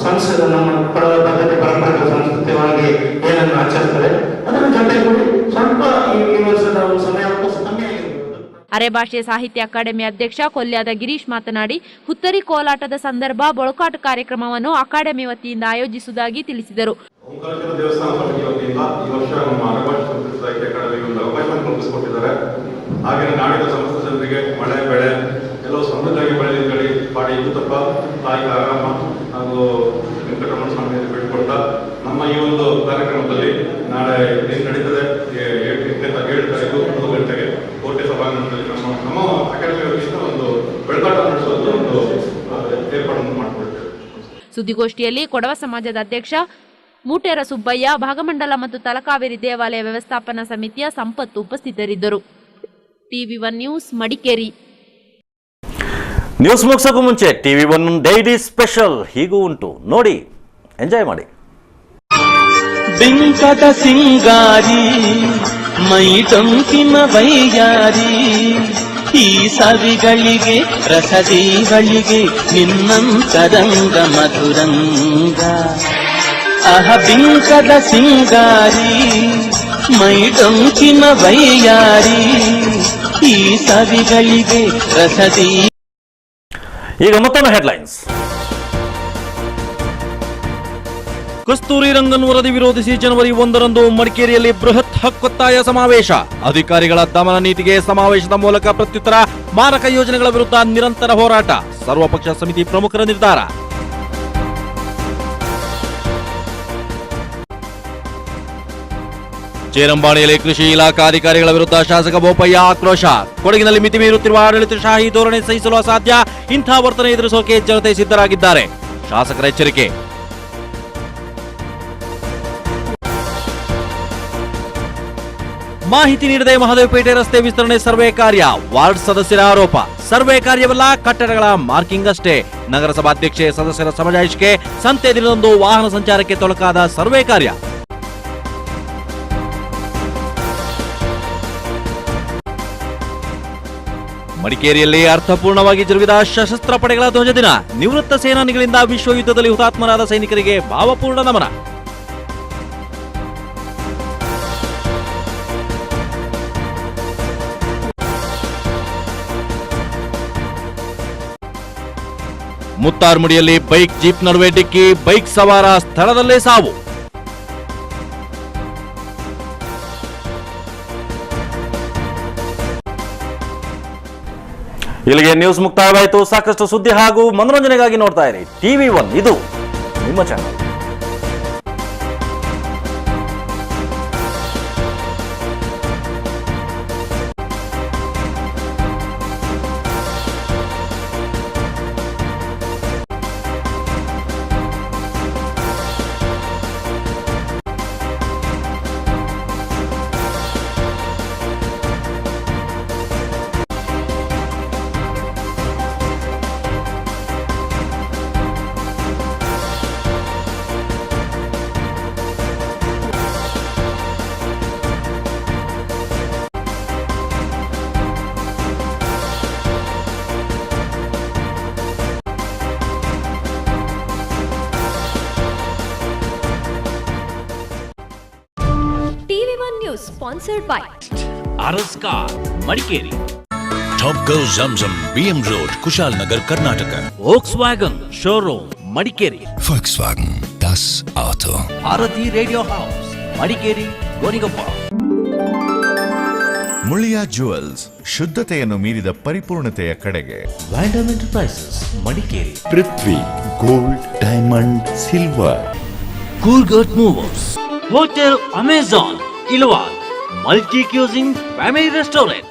ಸಂಸ್ಕೃತಿ, ನಮ್ಮ ಕೊಡವ ಪದ್ಧತಿ ಪರಂಪರೆ ಸಂಸ್ಕೃತಿ ಒಳಗೆ ಏನನ್ನು ಆಚರಿಸ್ತಾರೆ ಅದರ ಜೊತೆಗೂಡಿ ಸ್ವಲ್ಪ ಈ ವರ್ಷದ ಸಮಯಾವಕಾಶ ಕಮ್ಮಿ ಆಗಿರ್ಬೋದು. ಅರೆಭಾಷೆ ಸಾಹಿತ್ಯ ಅಕಾಡೆಮಿ ಅಧ್ಯಕ್ಷ ಕೊಲ್ಯಾದ ಗಿರೀಶ್ ಮಾತನಾಡಿ, ಹುತ್ತರಿ ಕೋಲಾಟದ ಸಂದರ್ಭ ಬೊಳಕಾಟ ಕಾರ್ಯಕ್ರಮವನ್ನು ಅಕಾಡೆಮಿ ವತಿಯಿಂದ ಆಯೋಜಿಸುವುದಾಗಿ ತಿಳಿಸಿದರು. ಓಂಕಾರೇಶ್ವರ ದೇವಸ್ಥಾನ ಸಮಿತಿ ವತಿಯಿಂದ ಈ ವರ್ಷ ನಮ್ಮ ಅರೆಭಾಷೆ ಸಂಸ್ಕೃತಿ ಸಾಹಿತ್ಯ ಅಕಾಡೆಮಿಗೆ ಒಂದು ಅವಕಾಶವನ್ನು ಕಲ್ಪಿಸಿಕೊಟ್ಟಿದ್ದಾರೆ. ಹಾಗೆಯೇ ನಾಡಿನ ಸಮಸ್ತ ಜನರಿಗೆ ಮಳೆ ಬೆಳೆ ಎಲ್ಲವೂ ಸಮೃದ್ಧಿಯಾಗಿ ಬೆಳೆದಿದ್ದಳಿ ಪಾಡಿ ಇದ್ದುತ್ತಪ್ಪ ತಾಯಿ ಕಾರಮ್ಮ ಹಾಗೂ ವೆಂಕಟರಮಣ ಸ್ವಾಮಿಯನ್ನು ಬಿಟ್ಟುಕೊಡ್ತಾ ನಮ್ಮ ಈ ಒಂದು ಕಾರ್ಯಕ್ರಮದಲ್ಲಿ ನಾಳೆ ಏನು ನಡೀತದೆ 7 ತಾರೀಕು 3 ಗಂಟೆಗೆ ಕೋಟೆ ಸಭಾಂಗಣದಲ್ಲಿ ನಮ್ಮ ಅಕಾಡೆಮಿ ವತಿಯಿಂದ ಒಂದು ಬೆಳಗಾಟ ನಡೆಸುವಂತ ಒಂದು ಏರ್ಪಾಡನ್ನು ಮಾಡಿಕೊಳ್ತೇವೆ. ಸುದ್ದಿಗೋಷ್ಠಿಯಲ್ಲಿ ಕೊಡವ ಸಮಾಜದ ಅಧ್ಯಕ್ಷ ಮೂಟೇರ ಸುಬ್ಬಯ್ಯ, ಭಾಗಮಂಡಲ ಮತ್ತು ತಲಕಾವೇರಿ ದೇವಾಲಯ ವ್ಯವಸ್ಥಾಪನಾ ಸಮಿತಿಯ ಸಂಪತ್ತು ಉಪಸ್ಥಿತರಿದ್ದರು. TV1 news Madikeri. ನ್ಯೂಸ್ ಮುಗಿಸೋಕ್ಕೂ ಮುಂಚೆ TV1 ಡೈಲಿ ಸ್ಪೆಷಲ್ ಹೀಗೂ ಉಂಟು, ನೋಡಿ ಎಂಜಾಯ್ ಮಾಡಿ. ಬಿಂಕದ ಸಿಂಗಾರಿ ಮೈ ಟೊಂಕಿನ ವೈಯಾರಿ, ಈ ಸವಿಗಳಿಗೆ ರಸದಿಗಳಿಗೆ ನಿನ್ನಂತರಂಗ ಮಧುರಂಗ. ಅಹ ಬಿಂಕದ ಸಿಂಗಾರಿ ಮೈ ಟೊಂಕಿನ ವೈಯಾರಿ, ಈ ಸವಿಗಳಿಗೆ ರಸದಿ. ಈಗ ಮತ್ತೊಮ್ಮೆ ಹೆಡ್ಲೈನ್ಸ್. ಕಸ್ತೂರಿ ರಂಗನ್ ವರದಿ ವಿರೋಧಿಸಿ ಜನವರಿ 1ರಂದು ಮಡಿಕೇರಿಯಲ್ಲಿ ಬೃಹತ್ ಹಕ್ಕೊತ್ತಾಯ ಸಮಾವೇಶ. ಅಧಿಕಾರಿಗಳ ದಮನ ನೀತಿಗೆ ಸಮಾವೇಶದ ಮೂಲಕ ಪ್ರತ್ಯುತ್ತರ. ಮಾರಕ ಯೋಜನೆಗಳ ವಿರುದ್ಧ ನಿರಂತರ ಹೋರಾಟ. ಸರ್ವಪಕ್ಷ ಸಮಿತಿ ಪ್ರಮುಖರ ನಿರ್ಧಾರ. ಚೇರಂಬಾಣಿಯಲ್ಲಿ ಕೃಷಿ ಇಲಾಖಾ ಅಧಿಕಾರಿಗಳ ವಿರುದ್ಧ ಶಾಸಕ ಬೋಪಯ್ಯ ಆಕ್ರೋಶ. ಕೊಡಗಿನಲ್ಲಿ ಮಿತಿ ಮೀರುತ್ತಿರುವ ಆಡಳಿತಶಾಹಿ ಧೋರಣೆ ಸಹಿಸಲು ಅಸಾಧ್ಯ. ಇಂಥ ವರ್ತನೆ ಎದುರಿಸೋಕೆ ಜನತೆ ಸಿದ್ಧರಾಗಿದ್ದಾರೆ. ಶಾಸಕರ ಎಚ್ಚರಿಕೆ. ಮಾಹಿತಿ ನೀಡದೆ ಮಹದೇವಪೇಟೆ ರಸ್ತೆ ವಿಸ್ತರಣೆ ಸರ್ವೆ ಕಾರ್ಯ. ವಾರ್ಡ್ ಸದಸ್ಯರ ಆರೋಪ. ಸರ್ವೆ ಕಾರ್ಯವಲ್ಲ, ಕಟ್ಟಡಗಳ ಮಾರ್ಕಿಂಗ್ ಅಷ್ಟೇ. ನಗರಸಭಾಧ್ಯಕ್ಷೆ ಸದಸ್ಯರ ಸಮಜಾಯಿಷಿಕೆ. ಸಂತೆ ದಿನದಂದು ವಾಹನ ಸಂಚಾರಕ್ಕೆ ತೊಡಕಾದ ಸರ್ವೆ ಕಾರ್ಯ. ಮಡಿಕೇರಿಯಲ್ಲಿ ಅರ್ಥಪೂರ್ಣವಾಗಿ ಜರುಗಿದ ಸಶಸ್ತ್ರ ಪಡೆಗಳ ಧ್ವಜ ದಿನ. ನಿವೃತ್ತ ಸೇನಾನಿಗಳಿಂದ ವಿಶ್ವ ಯುದ್ಧದಲ್ಲಿ ಹುತಾತ್ಮರಾದ ಸೈನಿಕರಿಗೆ ಭಾವಪೂರ್ಣ ನಮನ. ಮುತ್ತಾರ್ಮುಡಿಯಲ್ಲಿ ಬೈಕ್ ಜೀಪ್ ನಡುವೆ ಡಿಕ್ಕಿ. ಬೈಕ್ ಸವಾರ ಸ್ಥಳದಲ್ಲೇ ಸಾವು. ಇಲ್ಲಿಗೆ ನ್ಯೂಸ್ ಮುಕ್ತಾಯವಾಯಿತು. ಸಾಕಷ್ಟು ಸುದ್ದಿ ಹಾಗೂ ಮನೋರಂಜನೆಗಾಗಿ ನೋಡ್ತಾ ಇರಿ TV1, ಇದು ನಿಮ್ಮ channel. TV1 News sponsored by Araskar, Madikeri. Top Go Zamzam, BM Road, Kushalnagar, Karnataka. Volkswagen Showroom, Madikeri. Volkswagen, das Auto. Bharati Radio House, Madikeri, Gonigappa. Muliya jewels, ಶುದ್ಧತೆಯನ್ನು ಮೀರಿದ ಪರಿಪೂರ್ಣತೆಯ ಕಡೆಗೆ. Vandam Enterprises, Madikeri. Prithvi gold diamond silver. Coolgurt Movers, Hotel Amazon, Ilwal, Multi-Cuisine Family Restaurant.